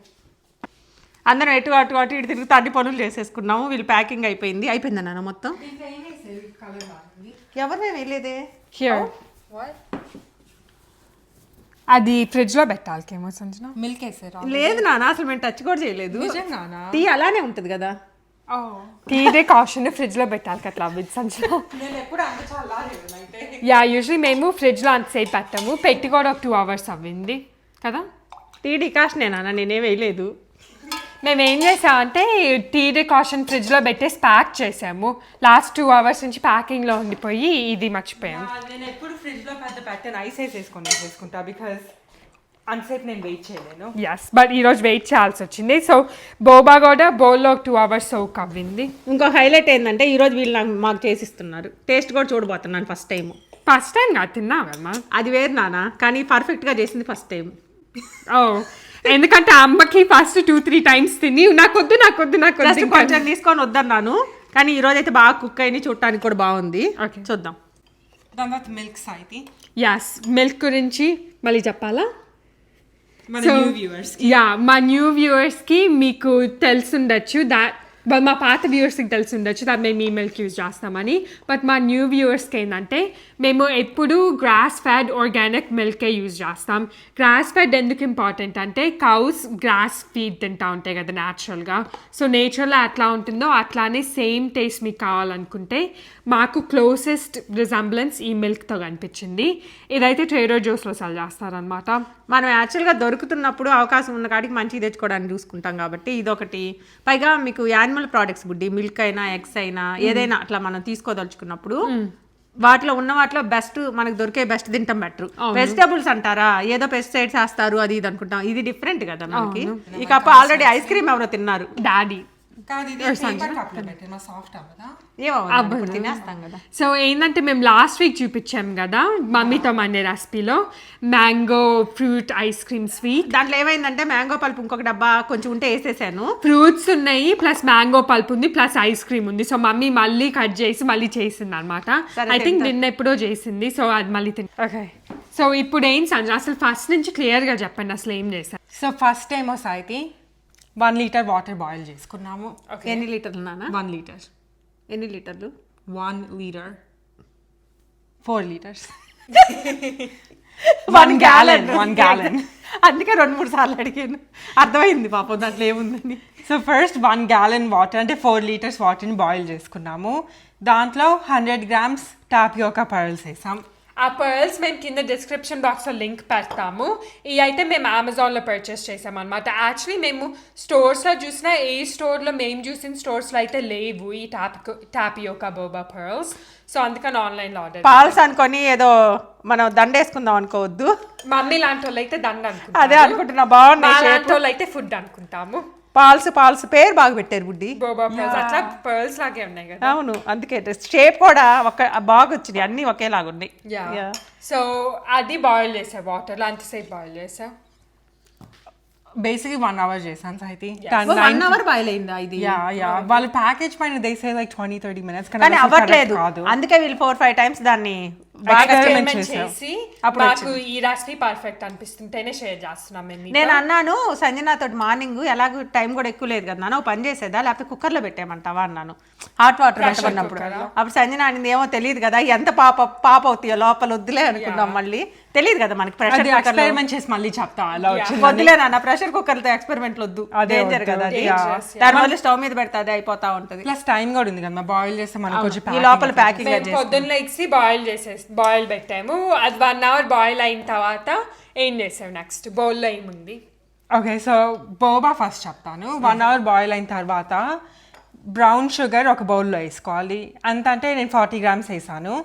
అందరం అటు ఇటు తిరుగుతూ అన్ని పనులు చేసేసుకున్నాము. వీళ్ళు ప్యాకింగ్ అయిపోయిందా నాన్న మొత్తం? ఎవరినే వెళ్ళేదే
హియర్. అది ఫ్రిడ్జ్ లో పెట్టాలికేమో సంజన.
మిల్క్ వేసారా?
లేదు నాన్న, అసలు మేము టచ్ కూడా చేయలేదు. టీ అలానే ఉంటుంది కదా.
టీదే కాషన్ ఫ్రిడ్జ్ లో పెట్టాలి అట్లా సంజన. యా, యూజువల్లీ మేము ఫ్రిడ్జ్ లో అంతసేపు పెట్టాము, పెట్టి కూడా ఒక 2 hours అవ్వింది కదా.
టీ డికాషనే నాన్న, నేనే వేయలేదు.
మేము ఏం చేసామంటే టీ డికాషన్ ఫ్రిడ్జ్ లో పెట్టేసి ప్యాక్ చేసాము. లాస్ట్ 2 hours నుంచి ప్యాకింగ్ లో ఉండిపోయి ఇది మర్చిపోయాము.
నేను ఎప్పుడు ఫ్రిడ్జ్ లో పెట్టాను, ఐస్ వేసుకుంటా, బికాస్ అంతసేపు నేను వెయిట్ చేయలేను.
ఎస్, బట్ ఈరోజు వెయిట్ చేయాల్సి వచ్చింది. సో బోబా కూడా బౌల్లో 2 hours సోక్ అవ్వింది.
ఇంకో హైలైట్ ఏంటంటే ఈరోజు వీళ్ళు మాకు చేసిస్తున్నారు. టేస్ట్ కూడా చూడబోతున్నాను ఫస్ట్ టైం.
ఫస్ట్ టైం కాదు తిన్నావమ్మా.
అది వేరు నాన్న, కానీ పర్ఫెక్ట్గా చేసింది ఫస్ట్ టైం.
ఓ ఎందుకంటే అమ్మకి ఫస్ట్ 2-3 టైమ్స్ తిని నాకొద్దు
జస్ట్ కొంచెం తీసుకొని వద్దన్నాను, కానీ ఈ రోజు అయితే బాగా కుక్ అయింది, చూడటానికి కూడా బాగుంది.
Okay.
చూద్దాం.
దాని తర్వాత మిల్క్ సాయితి
యాస్ మిల్క్ గురించి మళ్ళీ చెప్పాలా?
మన
So,
న్యూ వ్యూవర్స్
మా న్యూ వ్యూవర్స్కి మీకు తెలుసుండొచ్చు మా పాత వ్యూవర్స్కి తెలుసుండొచ్చు మేము ఈ మిల్క్ యూజ్ చేస్తామని. బట్ మా న్యూ వ్యూవర్స్కి ఏంటంటే మేము ఎప్పుడు గ్రాస్ ఫెడ్ ఆర్గానిక్ మిల్కే యూజ్ చేస్తాం. గ్రాస్ ఫెడ్ ఎందుకు ఇంపార్టెంట్ అంటే కౌస్ గ్రాస్ ఫీడ్ తింటా ఉంటాయి కదా న్యాచురల్గా. సో నేచర్లో అట్లా ఉంటుందో అట్లానే సేమ్ టేస్ట్ మీకు కావాలనుకుంటే మాకు క్లోజెస్ట్ రిజంబ్లెన్స్ ఈ మిల్క్తో కనిపించింది. ఇదైతే ట్రేడర్ జోస్లో సెల్ చేస్తారనమాట.
మనం యాక్చువల్గా దొరుకుతున్నప్పుడు అవకాశం ఉన్న కాడికి మంచిగా తెచ్చుకోవడానికి చూసుకుంటాం కాబట్టి ఇదొకటి. పైగా మీకు యానిమల్ ప్రోడక్ట్స్ బుడ్డి, మిల్క్ అయినా ఎగ్స్ అయినా ఏదైనా అట్లా మనం తీసుకోదలుచుకున్నప్పుడు వాటిలో ఉన్న వాటిలో బెస్ట్ మనకు దొరికే బెస్ట్ తింటాం బెటర్. వెజిటబుల్స్ అంటారా ఏదో పెస్టిసైడ్స్ వేస్తారు అది ఇది అనుకుంటాం, ఇది డిఫరెంట్ కదా మనకి. ఇక ఆల్రెడీ ఐస్ క్రీమ్ ఎవరో తిన్నారు,
డాడీ.
కాదు ఇది పేపర్ కప్లో పెట్టిన సాఫ్ట్ అవ్వదా?
ఏమో తినేస్తాం కదా.
సో ఏంటంటే మేము లాస్ట్ వీక్ చూపించాం కదా మమ్మీతో మండే రెసిపీలో mango fruit ice cream sweet.
దాంట్లో ఏమైందంటే మ్యాంగో పల్పు ఇంకొక డబ్బా కొంచెం ఉంటే వేసేసాను.
ఫ్రూట్స్ ఉన్నాయి ప్లస్ మ్యాంగో పల్ప్ ఉంది ప్లస్ ఐస్ క్రీమ్ ఉంది. సో మమ్మీ మళ్ళీ కట్ చేసి మళ్ళీ చేసింది అనమాట. ఐ థింక్ నిన్న ఎప్పుడో చేసింది. సో అది మళ్ళీ ఓకే. సో ఇప్పుడు ఏం సంజయ్ అసలు ఫస్ట్ నుంచి క్లియర్గా చెప్పండి అసలు ఏం చేశారు?
So first time Saithi 1 litre water boil చేసుకున్నాము.
ఎన్ని లీటర్లు నాన్న?
1 లీటర్.
ఎన్ని లీటర్లు?
1 లీటర్ 4 లీటర్స్
1 gallon.
1 gallon.
అందుకే 2-3 సార్లు అడిగాను, అర్థమైంది పాపం దాంట్లో ఏముందని.
సో ఫస్ట్ 1 gallon వాటర్ అంటే 4 లీటర్స్ వాటర్ని బాయిల్ చేసుకున్నాము. దాంట్లో 100 grams టాపియోకా పర్ల్స్ వేసాం.
ఆ పర్ల్స్ మేము కింద డిస్క్రిప్షన్ బాక్స్లో లింక్ పెడతాము. ఇవి అయితే మేము అమెజాన్లో పర్చేస్ చేసాం అనమాట. యాక్చువల్లీ మేము స్టోర్స్లో చూసినా ఏ స్టోర్లో మేము చూసిన స్టోర్స్లో అయితే లేవు ఈ టాపియోకా బోబా పర్ల్స్. సో అందుకని ఆన్లైన్లో ఆర్డర్.
పాల్స్ అనుకొని ఏదో మనం దండేసుకుందాం అనుకోవద్దు.
మమ్మీ లాంటి వాళ్ళు అయితే దండ అనుకుంటాం,
అదే అనుకుంటున్నా, బాగున్నాయి.
లాంటి వాళ్ళు అయితే ఫుడ్ అనుకుంటాము.
పాల్స్ పేరు బాగా పెట్టారు బుడ్డి.
బోబా పర్ల్స్ అట్లా పర్ల్స్ లాగే ఉన్నాయి కదా.
అవును, అందుకే షేప్ కూడా బాగా వచ్చింది, అన్ని ఒకేలాగా ఉన్నాయి.
సో అది బాయిల్ చేసా వాటర్లో. అంతసేపు బాయిల్ చేసా.
బేసిక్లీ 1 hour చేశాను సాయితి.
1 hour బాయిల్ అయిందా ఇది?
వాళ్ళ ప్యాకేజ్ పైన they say like 20-30 minutes
కానీ అవ్వట్లేదు. అందుకే వీళ్ళు 4-5 times దాన్ని బాగా
Experiment
చేసి
అప్పుడు
మాకు ఈ రెసిపీ పర్ఫెక్ట్ అనిపిస్తుంటేనే షేర్ చేస్తున్నాం మేము.
నేను అన్నాను సంజన తోటి మార్నింగ్ ఎలాగో టైం కూడా ఎక్కువ లేదు కదా నాన్న, పని చేసేదా లేకపోతే కుక్కర్లో పెట్టేయమంటావా అన్నాను, హాట్ వాటర్ పెట్టమన్నప్పుడు. అప్పుడు సంజన అనింది ఏమో తెలియదు కదా ఎంత పాప అవుతాయో లోపల, వద్దులే అనుకున్నాం. మళ్ళీ తెలియదు కదా మనకి ప్రెషర్
ఎక్స్పెరిమెంట్ చేసి మళ్ళీ చెప్తా అలా వచ్చింది.
వద్దులే నాన్న, ప్రెషర్ కుక్కర్తో ఎక్స్పెరిమెంట్లు వద్దు, డేంజర్ కదా అది. దాని వల్ల స్టవ్ మీద పెడితే అది అయిపోతా ఉంటది.
ప్లస్ టైం కూడా ఉంది కదా, బాయిల్ చేస్తే మనకు కొంచెం
ఈ లోపల ప్యాకింగ్
పొద్దున్న లెగ్సి బాయిల్ పెట్టాము. అది 1 hour బాయిల్ అయిన తర్వాత ఏం చేసాము నెక్స్ట్ బౌల్లో ఏముంది?
ఓకే, సో బోబా ఫస్ట్ చెప్తాను. 1 hour బాయిల్ అయిన తర్వాత బ్రౌన్ షుగర్ ఒక బౌల్లో వేసుకోవాలి. అంత అంటే నేను 40 grams వేసాను.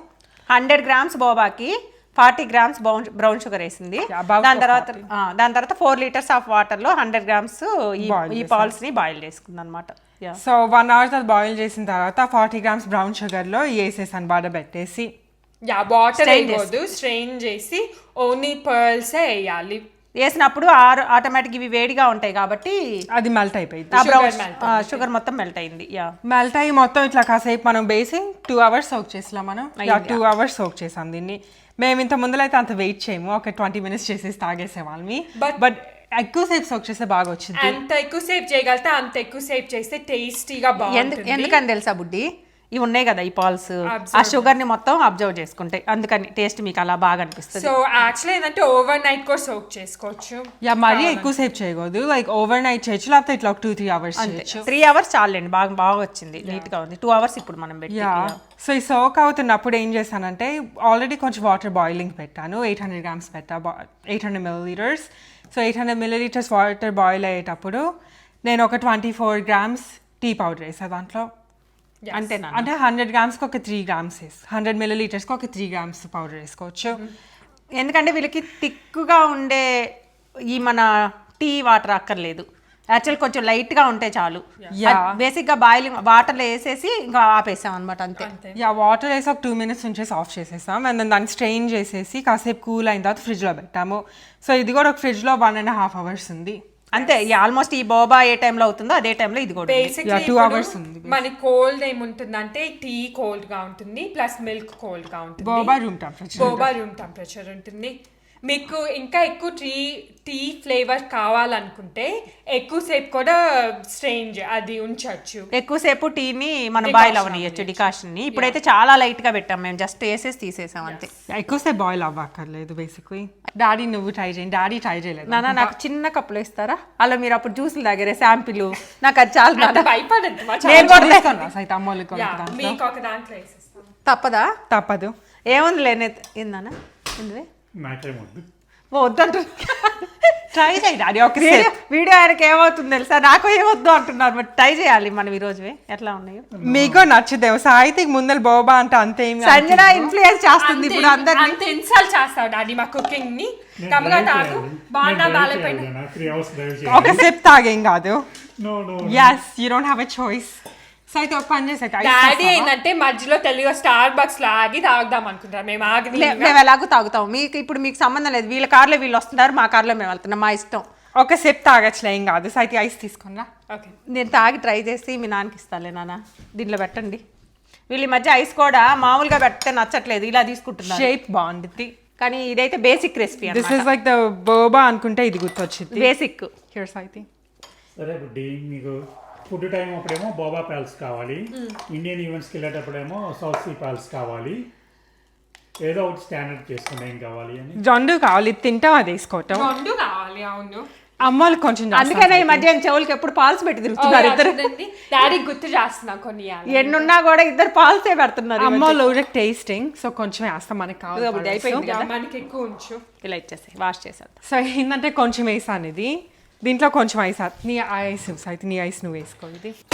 100 grams బోబాకి 40 grams బ్రౌన్ షుగర్ వేసింది. దాని తర్వాత 4 liters ఆఫ్ వాటర్ లో 100 grams ఈ పాల్స్ ని బాయిల్ చేసుకుంది అనమాట.
సో 1 hour తర్వాత బాయిల్ చేసిన తర్వాత 40 grams బ్రౌన్ షుగర్ లో వేసేసాను బాగా పెట్టేసి.
వాటర్ వేయకూడదు, స్ట్రెయిన్ చేసి ఓన్లీ పర్ల్స్ వేయాలి.
వేసినప్పుడు ఆటోమేటిక్ ఇవి వేడిగా ఉంటాయి కాబట్టి
అది మెల్ట్ అయిపోయింది.
షుగర్ మొత్తం మెల్ట్ అయింది.
మెల్ట్ అయ్యి మొత్తం ఇట్లా కాసేపు మనం బేసి 2 hours సోక్ చేసాం. మనం 2 hours సోక్ చేసాం దీన్ని. మేము ఇంత ముందులో అయితే అంత వెయిట్ చేయము, ఒక 20 minutes చేసేసి తాగేసే వాళ్ళని. బట్ ఎక్కువసేపు సోక్ చేస్తే బాగా వచ్చింది.
ఎంత ఎక్కువసేపు చేయగలితే అంత ఎక్కువసేపు చేస్తే టేస్టీగా బాగుంటుంది.
ఎందుకని తెలుసా బుడ్డి, ఇవి ఉన్నాయి కదా ఈ పాల్స్, ఆ షుగర్ ని మొత్తం అబ్జర్వ్ చేసుకుంటాయి, అందుకని టేస్ట్ మీకు అలా బాగా అనిపిస్తుంది.
సో యాక్చువల్లీ ఏంటంటే ఓవర్ నైట్ కూడా సోక్ చేసుకోవచ్చు.
మరీ ఎక్కువసేపు చేయకూడదు, లైక్ ఓవర్ నైట్ చేయొచ్చు, లేకపోతే ఇట్లా 2-3 hours చేయొచ్చు.
3 hours చాలండి, బాగా వచ్చింది, నీట్ గా ఉంది. 2 hours ఇప్పుడు మనం పెట్టి.
సో ఈ సోక్ అవుతున్నప్పుడు ఏం చేశానంటే ఆల్రెడీ కొంచెం వాటర్ బాయిలింగ్ పెట్టాను. 800 grams పెట్టా, 800 milliliters. So 800 milliliters water boil అయ్యేటప్పుడు నేను ఒక 24 grams టీ పౌడర్ వేసాను దాంట్లో.
అంతేనా?
అంటే 100 grams ఒక 3 grams 100 milliliters ఒక 3 grams పౌడర్ వేసుకోవచ్చు.
ఎందుకంటే వీళ్ళకి తిక్కుగా ఉండే ఈ మన టీ వాటర్ అక్కర్లేదు, యాక్చువల్ కొంచెం లైట్ గా ఉంటే చాలు.
Yeah.
బేసిక్ గా బాయిలింగ్ వాటర్లో వేసేసి ఇంకా ఆపేసాం అనమాట అంతే.
యా వాటర్ వేసి ఒక 2 minutes ఉంచేసి ఆఫ్ చేసేసాం అండ్ దెన్ దాన్ని స్ట్రెయిన్ చేసేసి కాసేపు కూల్ అయిన తర్వాత ఫ్రిడ్జ్లో పెట్టాము. సో ఇది కూడా ఒక ఫ్రిడ్జ్లో 1.5 hours ఉంది.
అంతే ఆల్మోస్ట్ ఈ బోబా ఏ టైంలో అవుతుందో అదే టైంలో ఇది కూడా.
బేసిక్లీ
2 hours ఉంది.
మన కోల్డ్ ఏముంటుందంటే టీ కోల్డ్ గా ఉంటుంది ప్లస్ మిల్క్ కోల్డ్ గా ఉంటుంది.
బోబా రూమ్ టెంపరేచర్
ఉంటుంది. మీకు ఇంకా ఎక్కువ టీ ఫ్లేవర్ కావాలనుకుంటే ఎక్కువసేపు కూడా స్ట్రెయిన్ అది ఉంచవచ్చు.
ఎక్కువసేపు టీని మనం బాయిల్ అవనియచ్చు డికాషన్ ని. ఇప్పుడైతే చాలా లైట్ గా పెట్టాం మేము, జస్ట్ వేసేసి తీసేసాం అంతే.
ఎక్కువసేపు బాయిల్ అవ్వక్కర్లేదు బేసిక్లీ. డాడీ నువ్వు ట్రై చేయండి. డాడీ ట్రై చేయలేదు.
నాన్న నాకు చిన్న కప్పులు ఇస్తారా? అలా మీరు అప్పుడు జ్యూసులు తాగారే శాంపిల్, నాకు అది చాలు నాన్న.
భయపడద్దు
అయితే అమ్మోళ్ళకి
మీకు ఒక దాంట్లో వేసేస్తాం.
తప్పదా?
తప్పదు.
ఏముంది లేనే ఏందన్నా ఏంది
నాకేమొద్దు.
వద్దంటు
ట్రై చేయి డాడీ ఒక
వీడియో ఆయనకి ఏమవుతుంది తెలుసా, నాకు ఏమొద్దు అంటున్నారు. మరి ట్రై చేయాలి మనం ఈ రోజు ఎట్లా ఉన్నాయో.
మీకు నచ్చుదేమో. సాయితికి ముందర బోబా అంటే అంతేమి
సంజన ఇన్ఫ్లుయెన్స్ చేస్తుంది ఇప్పుడు అందరినీ.
అంత ఇన్సల్ట్ చేస్తావు డాడీ మా కుకింగ్ ని. కమగా తాగు బాగా బాలేపోయినా
3 hours drive చేయాలి.
ఒక సిప్ తాగేం కాదు.
No.
Yes, you don't have a choice. So అయితే ఒక పని చేసే
డాడీ ఏంటంటే మధ్యలో తెలుగు స్టార్ బక్స్ లో ఆగి తాగుదాం అనుకుంటారు. మేము ఆగి
మేము ఎలాగో తాగుతాం. మీకు సంబంధం లేదు. వీళ్ళ కార్లో వీళ్ళు వస్తున్నారు, మా కార్లో మేము వెళ్తున్నాం, మా ఇష్టం.
ఒక సిప్ తాగచ్చులే ఏం కాదు. సో అయితే ఐస్ తీసుకున్నా.
ఓకే
నేను తాగి ట్రై చేసి మీ నాన్నకి ఇస్తాలే. నాన్న దీంట్లో పెట్టండి. వీళ్ళ ఈ మధ్య ఐస్ కూడా మామూలుగా పెట్టే నచ్చట్లేదు, ఇలా తీసుకుంటున్నారు.
షేప్ బాగుంది
కానీ ఇదైతే basic recipe.
This is like the boba అనుకుంటే ఇది గుర్తొచ్చింది.
బేసిక్.
హియర్స్ అయితే
సరే బుడ్డి, మీకు ఫుడ్ టైం అప్పుడేమో బోబా ప్యాల్స్ కావాలి, ఇండియన్ ఈవెంట్స్కి వెళ్ళేటప్పుడేమో సౌత్ సీ ప్యాల్స్ కావాలి. ఏదో ఒకటి స్టాండర్డ్ చేసుకుంటే ఏం కావాలి అని.
జొండు కావాలి, తింటాం అది వేసుకోవటం.
రెండు కావాలి. అవును
అమ్మలు కొంచెం
అందుకనే ఈ మధ్య చెవులకి ఎప్పుడు పాల్స్ పెట్టి తిరుగుతున్నారు ఇద్దరు.
డాడీ గుర్తు చేస్తున్నా కొన్ని
ఎన్నున్నా కూడా ఇద్దరు పాల్సే పెడుతున్నారు.
అమ్మలు టేస్టింగ్. సో కొంచెం వేస్తాం మనకి కావాలి.
అయిపోయింది కదా,
మనకి ఎక్కువ ఉంచు.
ఇలా ఇచ్చేసి వాష్ చేసేది.
సో ఏంటంటే కొంచెం వేసాను ఇది. దీంట్లో కొంచెం ఐస్ నీ ఐస్ అయితే నీ ఐస్ నువ్వు వేసుకో.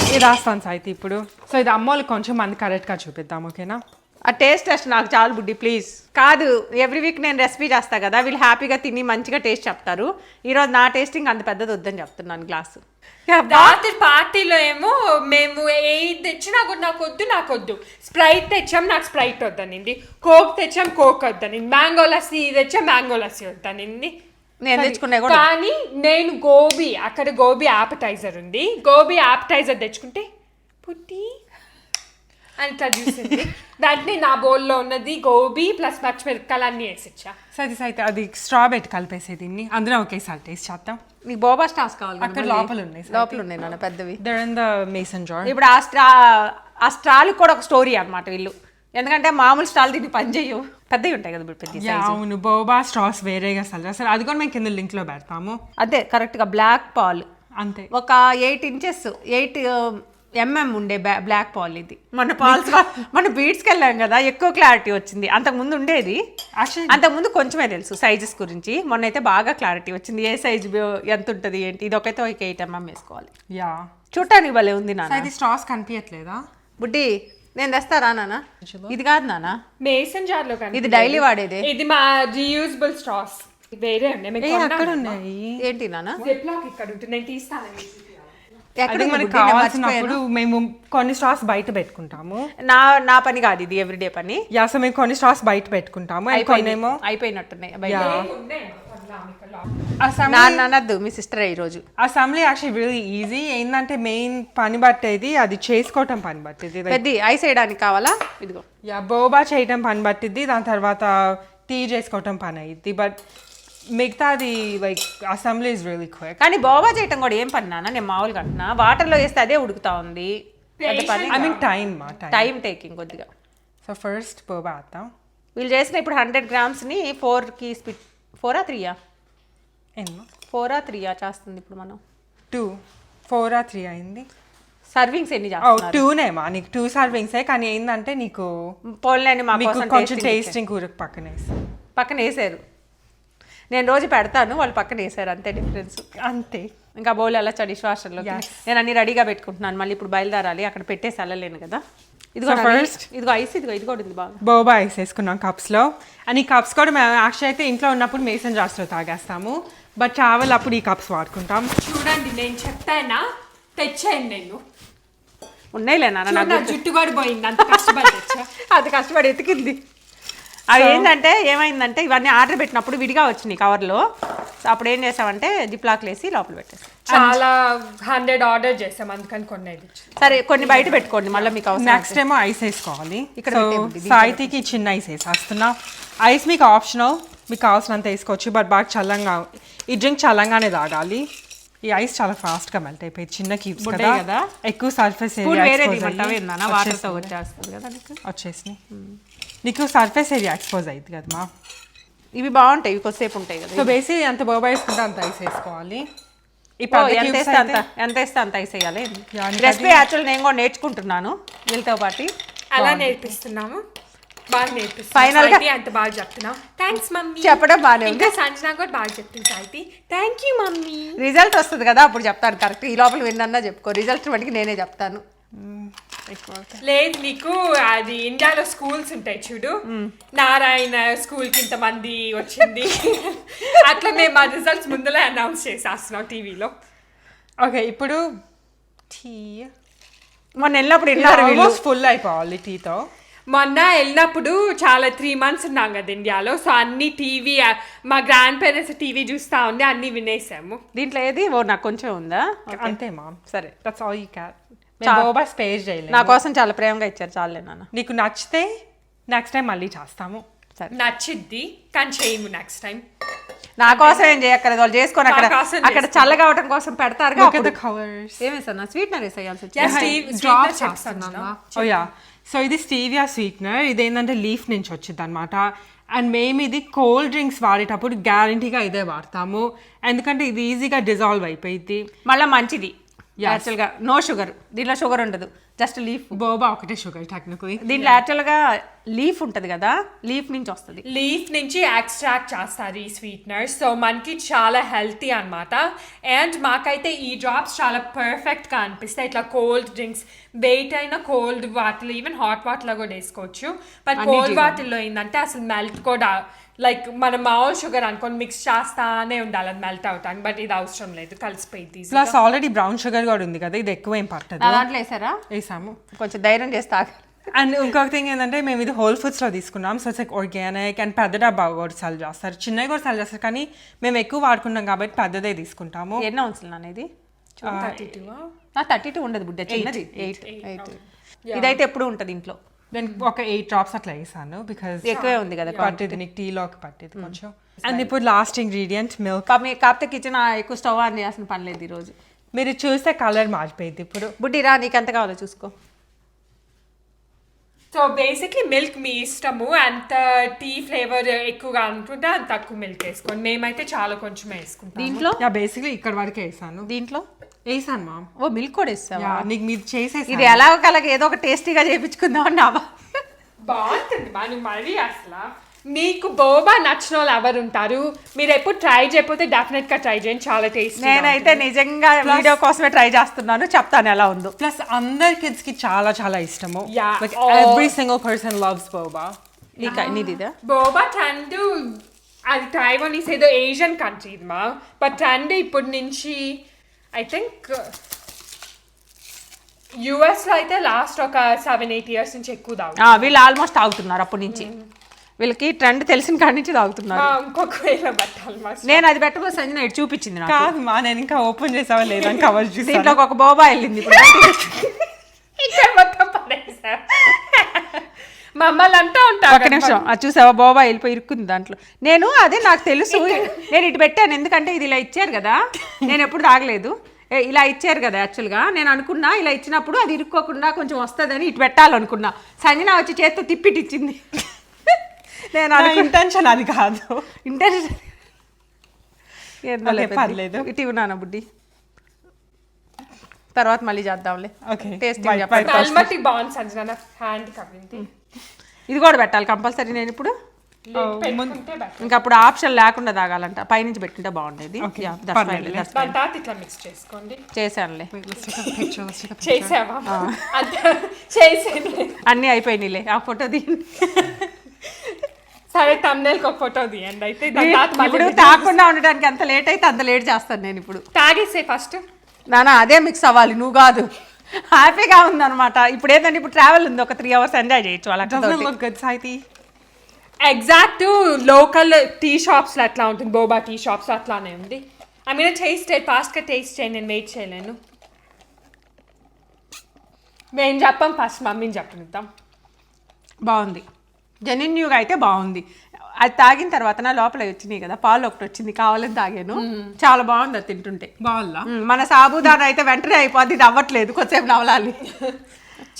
ఇది రాస్తాను అయితే ఇప్పుడు. సో ఇది అమ్మోళ్ళు కొంచెం మనకి కరెక్ట్గా చూపిద్దాం. ఓకేనా?
ఆ టేస్ట్ నాకు చాలు బుడ్డి ప్లీజ్. కాదు ఎవ్రీ వీక్ నేను రెసిపీ చేస్తా కదా, వీళ్ళు హ్యాపీగా తిని మంచిగా టేస్ట్ చెప్తారు. ఈరోజు నా టేస్టింగ్ అంత పెద్దది వద్దని చెప్తున్నాను గ్లాసు.
రాత్రి పార్టీలో ఏమో మేము ఏది తెచ్చినా కూడా నాకు వద్దు. స్ప్రైట్ తెచ్చాం, నాకు స్ప్రైట్ వద్దనింది. కోక్ తెచ్చాం, కోక్ వద్దనింది. మ్యాంగో లస్సీ తెచ్చాం, మ్యాంగో లస్సీ వద్దనింది.
నేను తెచ్చుకునే కూడా.
కానీ నేను అక్కడ గోబీ యాపటైజర్ ఉంది. గోబీ యాపటైజర్ తెచ్చుకుంటే పుట్టి అని ఇట్లా చూసింది. దాంట్లో నా బౌల్లో ఉన్నది గోబీ ప్లస్ పచ్చిమిరపకాయలు అన్నీ వేసిచ్చా.
సరే అయితే అది స్ట్రాబెర్రీ కలిపేసే దీన్ని అందరం ఒకేసారి టేస్ట్ చేద్దాం.
నీకు బోబా స్టార్స్ కావాలి?
అక్కడ లోపల ఉన్నాయి.
లోపల ఉన్నాయి నాన్న పెద్దవి.
They're in the mason jar.
ఇప్పుడు ఆ స్టాల్ కూడా ఒక స్టోరీ అన్నమాట వీళ్ళు. ఎందుకంటే మామూలు స్టాల్ దీన్ని పనిచేయవు, పెద్దవి ఉంటాయి కదా ఇప్పుడు పెద్ద.
అవును, బోబా స్ట్రాస్ వేరేగా అసలు అది కూడా మేము కింద లింక్ లో పెడతాము.
అదే కరెక్ట్ గా బ్లాక్ పాల్
అంతే.
ఒక 8 inches 8 mm ఉండే బ్లాక్ పాల్ ఇది. మన బీట్స్కి వెళ్ళాం కదా, ఎక్కువ క్లారిటీ వచ్చింది. అంతకుముందు ఉండేది, అంతకుముందు కొంచెమే తెలుసు సైజెస్ గురించి. మొన్న అయితే బాగా క్లారిటీ వచ్చింది. ఏ సైజ్ ఎంత ఉంటుంది ఏంటి. ఇది ఒకైతే ఒక 8 mm వేసుకోవాలి.
యా
చూడటానికి భలే ఉంది నాన్న.
ఇది స్ట్రాస్ కనిపించట్లేదా
బుడ్డి? నేను తెస్తారా నాన్న? ఇది కాదు నాన్న,
మేసన్ జార్ లో.
ఇది డైలీ వాడేది.
ఇది మా రీయూజబుల్ స్ట్రాస్. వేరే
అక్కడ ఉన్నాయి.
ఏంటి నాన్న?
జిప్లాక్ ఇక్కడ ఉంటుంది, నేను తీస్తాను.
ఎక్కడ మనకి కావాల్సినప్పుడు మేము కొన్ని స్ట్రాస్ బయట పెట్టుకుంటాము.
నా పని కాదు ఇది, ఎవ్రీడే పని.
యా, సో మేము కొన్ని స్ట్రాస్ బయట పెట్టుకుంటాము. కొన్నేమో
అయిపోయినట్టున్నాయి. నాన్నద్దు మీ సిస్టర్ ఈ రోజు.
Assembly actually really easy. ఏంటంటే మెయిన్ పని బట్టేది అది చేసుకోవటం పని పట్టింది.
పెద్ద ఐస్ వేయడానికి కావాలా? ఇదిగో.
యా, బోబా చేయటం పని పట్టిద్ది. దాని తర్వాత టీ చేసుకోవటం పని అయ్యిద్ది. బట్ మిగతాది like assembly is really quick.
కానీ బోబా చేయటం కూడా ఏం పని నాన్న, నేను మామూలుగా అంటున్నా. వాటర్లో వేస్తే అదే ఉడుకుతా ఉంది.
ఐ మీన్
టైం టేకింగ్ కొద్దిగా.
సో ఫస్ట్ బోబా వేద్దాం.
వీళ్ళు చేసిన ఇప్పుడు 100 grams-ని 4కి స్పిట్ 4 or 3
ఎన్నో
4 or 3 చేస్తుంది ఇప్పుడు మనం.
2 4 or 3 అయింది.
సర్వింగ్స్ ఎన్ని చేస్తున్నారు?
2నేమా నీకు 2 సర్వింగ్సే. కానీ ఏంటంటే నీకు
పోలేని మా
మీకు
కోసం
కొంచెం టేస్టింగ్ కూర
పక్కన వేసారు. నేను రోజు పెడతాను, వాళ్ళు పక్కన వేసారు, అంతే డిఫరెన్స్.
అంతే.
ఇంకా బౌల్ అలా డిష్ వాషర్లో నేను అన్ని రెడీగా పెట్టుకుంటున్నాను. మళ్ళీ ఇప్పుడు బయలుదేరాలి, అక్కడ పెట్టేసి వెళ్ళలేను కదా. ఇదిగో ఫస్ట్ ఇదిగో ఐస్, ఇదిగో కూడా ఉంది బాగా.
బోబా ఐస్ వేసుకున్నాం కప్స్లో. అండ్ ఈ కప్స్ కూడా మేము యాక్చువల్ అయితే ఇంట్లో ఉన్నప్పుడు మేసన్ జార్స్లో తాగేస్తాము. బట్ ట్రావెల్ అప్పుడు ఈ కప్స్ వాడుకుంటాం.
చూడండి నేను చెప్తానా, తెచ్చాను నేను.
ఉన్నాయిలే నాన్న
చూడు, నా జుట్టు కూడా పోయింది, అంత కష్టపడి తెచ్చా.
అది కష్టపడి ఎతికింది. అవి ఏంటంటే ఏమైందంటే ఇవన్నీ ఆర్డర్ పెట్టినప్పుడు విడిగా వచ్చినాయి కవర్లో. సో అప్పుడు ఏం చేసామంటే జిప్లాక్లు వేసి లోపల పెట్టేసాం.
చాలా 100 ఆర్డర్ చేసాం, అందుకని కొన్ని ఇది ఇచ్చాను.
సరే కొన్ని బయట పెట్టుకోండి, మళ్ళీ మీకు అవసరం.
నెక్స్ట్ ఏమో ఐస్ వేసుకోవాలి.
ఇక్కడ
సో
పెట్టేయండి, దీంట్లో
సాయితీకి చిన్న ఐస్ వేసేస్తున్నా. ఐస్ మీకు ఆప్షనల్, మీకు కావాల్సినంత వేసుకోవచ్చు. బట్ బాగా చల్లంగా, ఈ డ్రింక్ చల్లంగానే తాగాలి. ఈ ఐస్ చాలా ఫాస్ట్గా మెల్ట్ అయిపోయి చిన్న క్యూబ్స్
బుడ్డయి కదా.
ఎక్కువ సర్ఫేస్
స్పూన్
ఏరియా
వేరే
ఎక్స్పోజ్
తీయమంటావా వాటర్తో వచ్చేస్తుంది కదా నీకు.
వచ్చేసినాయి. నీకు సర్ఫేస్ ఏరియా ఎక్స్పోజ్ అయింది కదా మా.
ఇవి బాగుంటాయి, ఇవి కొద్దిసేపు ఉంటాయి కదా.
సో బేసిక్ ఎంత బోబా వేసుకుంటే అంత ఐస్ వేసుకోవాలి. ఈ
ఎంత వేస్తే అంత ఐస్ వేయాలి. రెసిపీ యాక్చువల్ నేను కూడా నేర్చుకుంటున్నాను వీళ్ళతో పాటు.
అలా నేర్పిస్తున్నాము, బాగా నేర్పిస్తున్నాం.
Final గా-
సాయితి అంత బాగా చెప్తున్నా. Thanks mummy.
చెప్పడం బాగానే ఉంది.
ఇంకా సంజన కూడా బాగా చెప్తుంది Saithi. Thank you mummy.
Result వస్తుంది కదా అప్పుడు చెప్తాను కరెక్ట్. ఈ లోపల విన్నా చెప్పుకో, రిజల్ట్ మటుకు నేనే చెప్తాను.
లేదు, నీకు అది ఇండియాలో స్కూల్స్ ఉంటాయి చూడు, నారాయణ స్కూల్ కి ఇంతమంది వచ్చింది. అట్లా మేము మా రిజల్ట్స్ ముందరే అనౌన్స్ చేసేస్తున్నాం టీవీలో.
ఓకే ఇప్పుడు టీ
మొన్న వెళ్ళినప్పుడు విన్నారు వీళ్ళు.
ఆల్మోస్ట్ ఫుల్ అయిపోవాలి టీతో.
మొన్న వెళ్ళినప్పుడు చాలా 3 months ఉన్నాం కదా ఇండియాలో. సో అన్ని టీవీ, మా గ్రాండ్ పేరెంట్స్ టీవీ చూస్తా ఉంది, అన్ని వినేసాము.
దీంట్లో ఏది నాకు కొంచెం ఉందా?
అంతే మా.
సరే,
that's all you can. Boba space చేయలేదు.
నా కోసం చాలా ప్రేమగా ఇచ్చారు, చాలే నాన్న.
నీకు నచ్చితే నెక్స్ట్ టైం మళ్ళీ చేస్తాము.
సరే,
నచ్చిద్ది కానీ చేయము నెక్స్ట్ టైం.
నా కోసం ఏం చేయక్కర్లేదు, వాళ్ళు చేసుకొని అక్కడ
నా కోసం
అక్కడ చల్లగా అవటం కోసం పెడతారు.
Look at the colors.
ఏమేసాను నా స్వీట్నర్ వేసేయాల్సి
Yeah,
వచ్చింది.
Steve చెప్తాను.
Oh yeah. సో ఇది స్టీవియా స్వీట్నర్. ఇది ఏంటంటే లీఫ్ నుంచి వచ్చింది అనమాట. అండ్ మేము ఇది కోల్డ్ డ్రింక్స్ వాడేటప్పుడు గ్యారంటీగా ఇదే వాడతాము, ఎందుకంటే ఇది ఈజీగా డిజాల్వ్ అయిపోయింది.
మళ్ళీ మంచిది. యాక్చువల్గా నో షుగర్, దీంట్లో షుగర్ ఉండదు, జస్ట్ లీఫ్.
బోబా ఒకటే షుగర్ టెక్నికలీ.
దీంట్లో యాక్చువల్గా లీఫ్ ఉంటుంది కదా, లీఫ్ నుంచి వస్తుంది.
లీఫ్ నుంచి ఎక్స్ట్రాక్ట్ చేస్తారు ఈ స్వీట్నర్. సో మనకి చాలా హెల్తీ అనమాట. అండ్ మాకైతే ఈ డ్రాప్స్ చాలా పర్ఫెక్ట్గా అనిపిస్తాయి. ఇట్లా కోల్డ్ డ్రింక్స్, వెయిట్ అయిన కోల్డ్ వాటర్లో, ఈవెన్ హాట్ వాటర్లో కూడా వేసుకోవచ్చు. బట్ కోల్డ్ వాటర్లో ఏంటంటే అసలు మెల్ట్ కూడా, లైక్ మనం మామూలు షుగర్ అనుకోని మిక్స్ చేస్తానే ఉండాలి అది మెల్ట్ అవుతాను. బట్ ఇది అవసరం లేదు, కలిసిపోయింది.
ప్లస్ ఆల్రెడీ బ్రౌన్ షుగర్ కూడా ఉంది కదా, ఇది ఎక్కువ ఏం పట్టదు.
నా దాంట్లో వేసారా?
వేసాము.
కొంచెం ధైర్యం చేస్తా.
అండ్ ఇంకొక థింగ్ ఏంటంటే మేము ఇది హోల్ ఫుడ్స్లో తీసుకున్నాం. So it's like organic. And పెద్ద డబ్బా కూడా సెల్ చేస్తారు, చిన్నవి కూడా సెల్ చేస్తారు, కానీ మేము ఎక్కువ వాడుకుంటాం కాబట్టి పెద్దదే తీసుకుంటాము.
ఎన్ని అవుతుంది అనేది? 32 ఉండదు బుడ్డ, చిన్నది 8. ఇదైతే ఎప్పుడు ఉంటుంది ఇంట్లో.
నేను ఒక 8 drops అట్లా వేసాను, బికాస్
ఎక్కువే ఉంది కదా
పట్టేది నీకు టీలోకి పట్టేది కొంచెం. అండ్ ఇప్పుడు లాస్ట్ ఇంగ్రీడియంట్ మిల్క్.
కాకపోతే కిచెన్ ఎక్కువ స్టవ్ ఆన్ చేయాల్సిన పని లేదు ఈరోజు.
మీరు చూస్తే కలర్ మారిపోయింది ఇప్పుడు.
బుడ్డి రా, నీకు ఎంత కావాలో చూసుకో.
సో బేసిక్లీ మిల్క్ మీ ఇష్టము, అంత టీ ఫ్లేవర్ ఎక్కువగా అనుకుంటే అంత తక్కువ మిల్క్ వేసుకోండి. మేమైతే చాలా కొంచెం వేసుకుంటాం.
దీంట్లో
బేసిక్లీ ఇక్కడ వరకే వేసాను.
దీంట్లో
వేసాను మా.
ఓ మిల్క్ కూడా ఇస్తావా?
నీకు మీరు చేసేసి
ఇది ఎలా కలగ ఏదో ఒక టేస్టీగా చేయించుకుందాం అన్నావా?
బాగుంటుంది మనం మరీ అసలు. మీకు బోబా నచ్చిన వాళ్ళు ఎవరు ఉంటారు? మీరు ఎప్పుడు ట్రై చేయకపోతే డెఫినెట్ గా ట్రై చేయండి, చాలా టేస్టీ.
నేనైతే నిజంగా వీడియో కోసమే ట్రై చేస్తున్నాను, చెప్తాను ఎలా ఉందో.
ప్లస్ అందరి కిడ్స్ కి చాలా చాలా ఇష్టము.
Yeah.
Every single person loves boba.
నీదిదా?
బోబా ట్రెండ్ అది తైవానీస్ ఏదో ఏషియన్ కంట్రీ ఇది మా. బట్ ట్రెండ్ ఇప్పటి నుంచి ఐ థింక్ యుఎస్లో అయితే లాస్ట్ ఒక 7-8 years నుంచి ఎక్కువ తాగుతారు.
వీళ్ళు ఆల్మోస్ట్ తాగుతున్నారు అప్పటి నుంచి. వీళ్ళకి ట్రెండ్ తెలిసిన కాడి నుంచి తాగుతున్నారు.
ఇంకొక వేళ పెట్టాలి మా.
నేను అది పెట్టబోతే సంజన ఇటు చూపించింది నాకు.
కాదు మా, నేను ఇంకా ఓపెన్ చేసావా లేదా అని కవర్ చూసి
దీంట్లో ఒక బోబా వెళ్ళింది ఇప్పుడు.
ఇక్కడ మొత్తం పడేసా. మమ్మల్ని అంటూ ఉంటారు.
ఒక నిమిషం, అది చూసావా బోబా వెళ్ళిపోయి ఇరుక్కుంది దాంట్లో. నేను అదే నాకు తెలుసు, నేను ఇటు పెట్టాను ఎందుకంటే ఇది ఇలా ఇచ్చారు కదా, నేను ఎప్పుడు తాగలేదు. ఇలా ఇచ్చారు కదా యాక్చువల్గా, నేను అనుకున్నా ఇలా ఇచ్చినప్పుడు అది ఇరుక్కోకుండా కొంచెం వస్తుందని ఇటు పెట్టాలనుకున్నా. సంజన వచ్చి చేత్తో తిప్పిటిచ్చింది. నేను
ఇంటెన్షన్ అది కాదు.
ఇంటెన్షన్
పర్లేదు.
ఇటు ఇవ్వనా బుడ్డి, తర్వాత మళ్ళీ చేద్దాంలే.
Okay.
టేస్టింగ్
Bye,
చెప్పండి.
bye.
అల్మటి బాగుంది సంజన, హ్యాండ్ కవింది.
ఇది కూడా పెట్టాలి కంపల్సరీ. నేను ఇప్పుడు
పెట్టుకుంటే better.
ఇంకా అప్పుడు ఆప్షన్ లేకుండా తాగాలంట, పైనుంచి పెట్టుకుంటే బాగుండేది.
Okay.
Yeah, that's fine,
పర్లేదు.
that's fine.
దాని తర్వాత ఇట్లా మిక్స్ చేసుకోండి.
చేశానులే,
చేసావా? అంతే చేసేది.
అన్నీ అయిపోయినాయిలే. ఆ ఫోటో తీయండి.
సరే తమ్నేల్కి ఒక ఫోటో తీయండి అయితే దాని తర్వాత మళ్ళీ
ఇప్పుడు తాగకుండా ఉండడానికి ఎంత లేట్ అయితే అంత లేట్ చేస్తాను నేను ఇప్పుడు.
తాగేసే ఫస్ట్.
నానా అదే మిక్స్ అవ్వాలి, నువ్వు కాదు. హ్యాపీగా ఉందన్నమాట. ఇప్పుడు ఏంటంటే ఇప్పుడు ట్రావెల్ ఉంది, ఒక 3 hours ఎంజాయ్ చేయొచ్చు అలా.
Doesn't look good, Saiti.
Exact local tea షాప్స్లో అట్లా ఉంటుంది, బోబా టీ షాప్స్లో అట్లానే ఉంది. ఐ మీన్ టేస్ట్ ఫాస్ట్గా టేస్ట్ చేయండి, నేను వెయిట్ చేయలేను. మేము చెప్పాం ఫస్ట్, మమ్మీని చెప్పనిద్దాం.
బాగుంది, జెన్యూన్గా అయితే బాగుంది. అది తాగిన తర్వాత నా లోపల వచ్చినాయి కదా, పాలు ఒకటి వచ్చింది, కావాలని తాగాను. చాలా బాగుంది అది తింటుంటే.
బాగుందా?
మన సాబుదానా అయితే వెంటనే అయిపోద్ది, ఇది అవ్వట్లేదు, కొద్దిసేపు నవలాలి.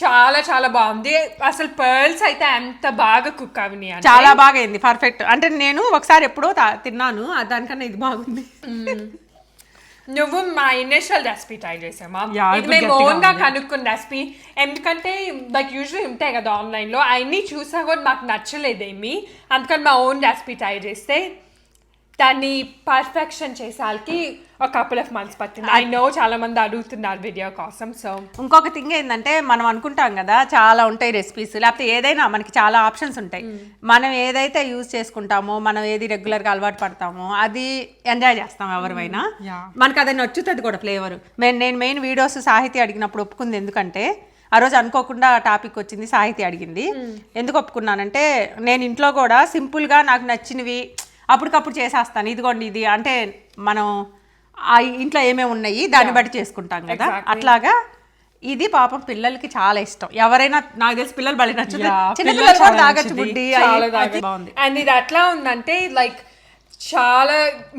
చాలా చాలా బాగుంది అసలు. పర్ల్స్ అయితే ఎంత బాగా కుక్ అవినాయి అంటే
చాలా బాగా అయింది, పర్ఫెక్ట్. అంటే నేను ఒకసారి ఎప్పుడో తిన్నాను, దానికన్నా ఇది బాగుంది.
నువ్వు మా ఇనిషియల్ రెసిపీ ట్రై చేసామా?
Yeah,
ఇది
it
మేము
గట్టిగా
ఓన్ గా
ఉంది.
కనుక్కున్న రెసిపీ. ఎందుకంటే లైక్ యూజువల్లీ ఉంటాయి కదా ఆన్లైన్ లో, అవన్నీ చూసా కూడా మాకు నచ్చలేదేమి, అందుకని మా ఓన్ రెసిపీ ట్రై చేస్తే దాన్ని పర్ఫెక్షన్ చేసానికి ఒక కపుల్ ఆఫ్ మంత్స్ పట్టింది. ఐ నో చాలా మంది అడుగుతున్నారు వీడియో కోసం. సో
ఇంకొక థింగ్ ఏంటంటే మనం అనుకుంటాం కదా చాలా ఉంటాయి రెసిపీస్, లేకపోతే ఏదైనా మనకి చాలా ఆప్షన్స్ ఉంటాయి. మనం ఏదైతే యూజ్ చేసుకుంటామో, మనం ఏది రెగ్యులర్గా అలవాటు పడతామో అది ఎంజాయ్ చేస్తాం ఎవరివైనా. మనకు అది నచ్చుతుంది కూడా ఫ్లేవర్. నేను మెయిన్ వీడియోస్ సాహితీ అడిగినప్పుడు ఒప్పుకుంది, ఎందుకంటే ఆ రోజు అనుకోకుండా టాపిక్ వచ్చింది, సాహితీ అడిగింది. ఎందుకు ఒప్పుకున్నానంటే నేను ఇంట్లో కూడా సింపుల్గా నాకు నచ్చినవి అప్పటికప్పుడు చేసేస్తాను. ఇదిగోండి ఇది అంటే మనం ఆ ఇంట్లో ఏమేమి ఉన్నాయి దాన్ని బట్టి చేసుకుంటాం కదా, అట్లాగా. ఇది పాపం పిల్లలకి చాలా ఇష్టం. ఎవరైనా నాకు తెలిసి పిల్లలు బలి నచ్చుతుంది, చిన్నపిల్లలు కూడా తాగొచ్చు బుడ్డి. బాగుంది.
అండ్ ఇది ఎట్లా ఉందంటే లైక్ చాలా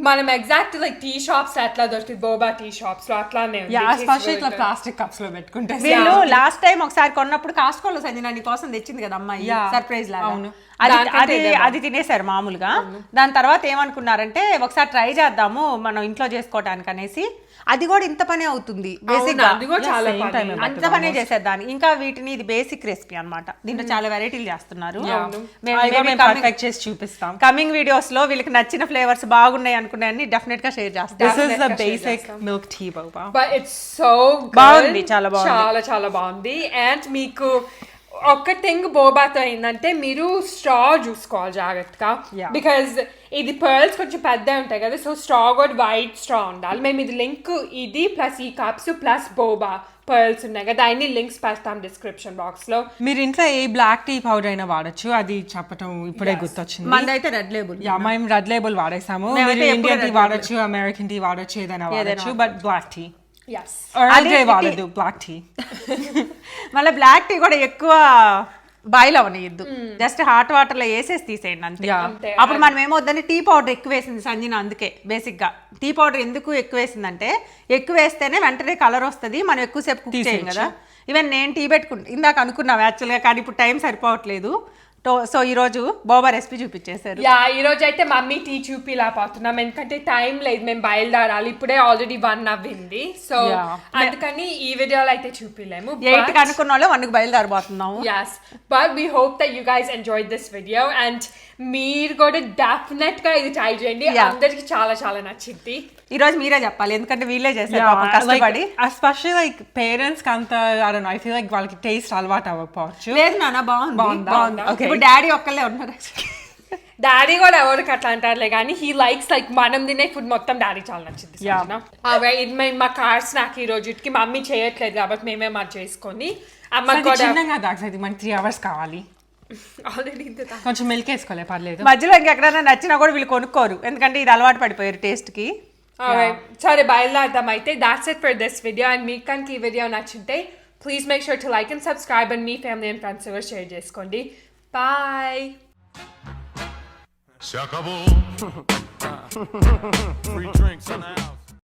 మనం ఎగ్జాక్ట్ లైక్ టీ షాప్స్ ఎట్లా దొరుకుతుంది, బోబా టీ షాప్స్ లో అట్లానే ఉంది.
ఎస్పెషల్లీ ఇట్లా ప్లాస్టిక్ కప్స్ లో పెట్టుకుంటే.
వీళ్ళు లాస్ట్ టైం ఒకసారి కొన్నప్పుడు కాస్కోలో సంజన నీ కోసం తెచ్చింది కదా అమ్మాయి, సర్ప్రైజ్ లాగా. అది తినేసారు మామూలుగా. దాని తర్వాత ఏమనుకున్నారంటే ఒకసారి ట్రై చేద్దాము మనం ఇంట్లో చేసుకోవటానికి అనేసి. అది కూడా ఇంత పనే అవుతుంది బేసిక్ గా, అంత పనే చేసేదాన్ని. ఇంకా వీటిని ఇది బేసిక్ రెసిపీ అన్నమాట, దీంట్లో చాలా వెరైటీలు చేస్తున్నారు.
పర్ఫెక్ట్ చేసి చూపిస్తాం
కమింగ్ వీడియోస్ లో వీళ్ళకి నచ్చిన ఫ్లేవర్స్ బాగున్నాయి అనుకున్నాయన్ని డెఫినెట్ గా షేర్ చేస్తాం.
This is the basic milk tea boba.
But it's so good.
బాగుంది, చాలా బాగుంది,
చాలా చాలా బాగుంది. అండ్ మీకు ఒక్క థింగ్ బోబాతో ఏంటంటే మీరు స్ట్రా చూసుకోవాలి జాగ్రత్తగా, బికాజ్ ఇది పర్ల్స్ కొంచెం పెద్ద ఉంటాయి కదా, సో స్ట్రా కూడా వైట్ స్ట్రా ఉండాలి. మేము ఇది లింక్ ఇది ప్లస్ ఈ కప్స్ ప్లస్ బోబా పర్ల్స్ ఉన్నాయి కదా, అన్ని లింక్స్ పెడతాం డిస్క్రిప్షన్ బాక్స్ లో.
మీరు ఇంట్లో ఏ బ్లాక్ టీ పౌడర్ అయినా వాడచ్చు, అది చెప్పటం ఇప్పుడే గుర్తొచ్చింది.
మనదైతే రెడ్ లేబుల్.
మేము రెడ్ లేబుల్ వాడేసాము. ఇండియన్ టీ వాడచ్చు, అమెరికన్ టీ వాడచ్చు, ఏదైనా వాడచ్చు, బట్ బ్లాక్ టీ వాడదు. బ్లాక్ టీ
మళ్ళీ బ్లాక్ టీ కూడా ఎక్కువ బాయిల్ అవనియద్దు, జస్ట్ హాట్ వాటర్ లో వేసేసి తీసేయండి అంతే. అప్పుడు మనం ఏమవుద్దని టీ పౌడర్ ఎక్కువ వేసింది సంజన, అందుకే బేసిక్ గా టీ పౌడర్ ఎందుకు ఎక్కువ వేసిందంటే ఎక్కువ వేస్తేనే వెంటనే కలర్ వస్తుంది, మనం ఎక్కువసేపు కుక్ చేయం కదా. ఈవెన్ నేను టీ పెట్టుకుంటా ఇందాక అనుకున్నాం యాక్చువల్గా, కానీ ఇప్పుడు టైం సరిపోవట్లేదు. సో ఈ రోజు బోబా రెసిపీ చూపించేశారు.
ఈ రోజు అయితే మమ్మీ టీ చూపిలేకపోతున్నాం, ఎందుకంటే టైం లేదు, మేము బయలుదేరాలి. ఇప్పుడే ఆల్రెడీ 1 అవ్వింది, సో అందుకని ఈ వీడియోలో అయితే చూపిలేము.
8 అనుకున్న వాళ్ళు 1కి బయలుదేరబోతున్నాము.
Yes, but we hope that you guys enjoyed this video and మీరు కూడా డెఫినెట్ గా ఇది ట్రై చేయండి, అందరికి చాలా చాలా నచ్చింది.
ఈ రోజు మీరే చెప్పాలి, ఎందుకంటే వీళ్ళే చేశారు కష్టపడి.
ఎస్పెషల్లీ లైక్ పేరెంట్స్ కి అంత ఐ ఫీల్ లైక్ వాళ్ళకి టేస్ట్ అలవాటు అవ్వకపోవచ్చు.
లేదు నాన్న బాగుంది. ఇప్పుడు డాడీ ఒక్కళ్ళే ఉన్నారు.
డాడీ కూడా ఎవరికి అట్లా అంటారులే కానీ హీ లైక్స్ లైక్ మనం తినే ఫుడ్ మొత్తం డాడీ చాలా నచ్చింది. ఇది మేము మా కార్ స్నాక్ ఈ రోజుకి మమ్మీ చేయట్లేదు కాబట్టి మేమే మాది చేసుకొని అమ్మ కూడా
మనకి 3 hours కావాలి.
ఆల్రెడీ
కొంచెం మిల్క్ వేసుకోలే పర్లేదు.
మధ్యలో ఇంకెక్కడైనా నచ్చినా కూడా వీళ్ళు కొనుక్కోరు, ఎందుకంటే ఇది అలవాటు పడిపోయారు టేస్ట్ కి.
సరే బయలుదేరదాం అయితే. That's it for this video. And మీకు కనుక ఈ వీడియో నచ్చితే please make sure to like and subscribe and me family and friends కూడా షేర్ చేసుకోండి. Bye.
Se acabó. Free drinks in the house.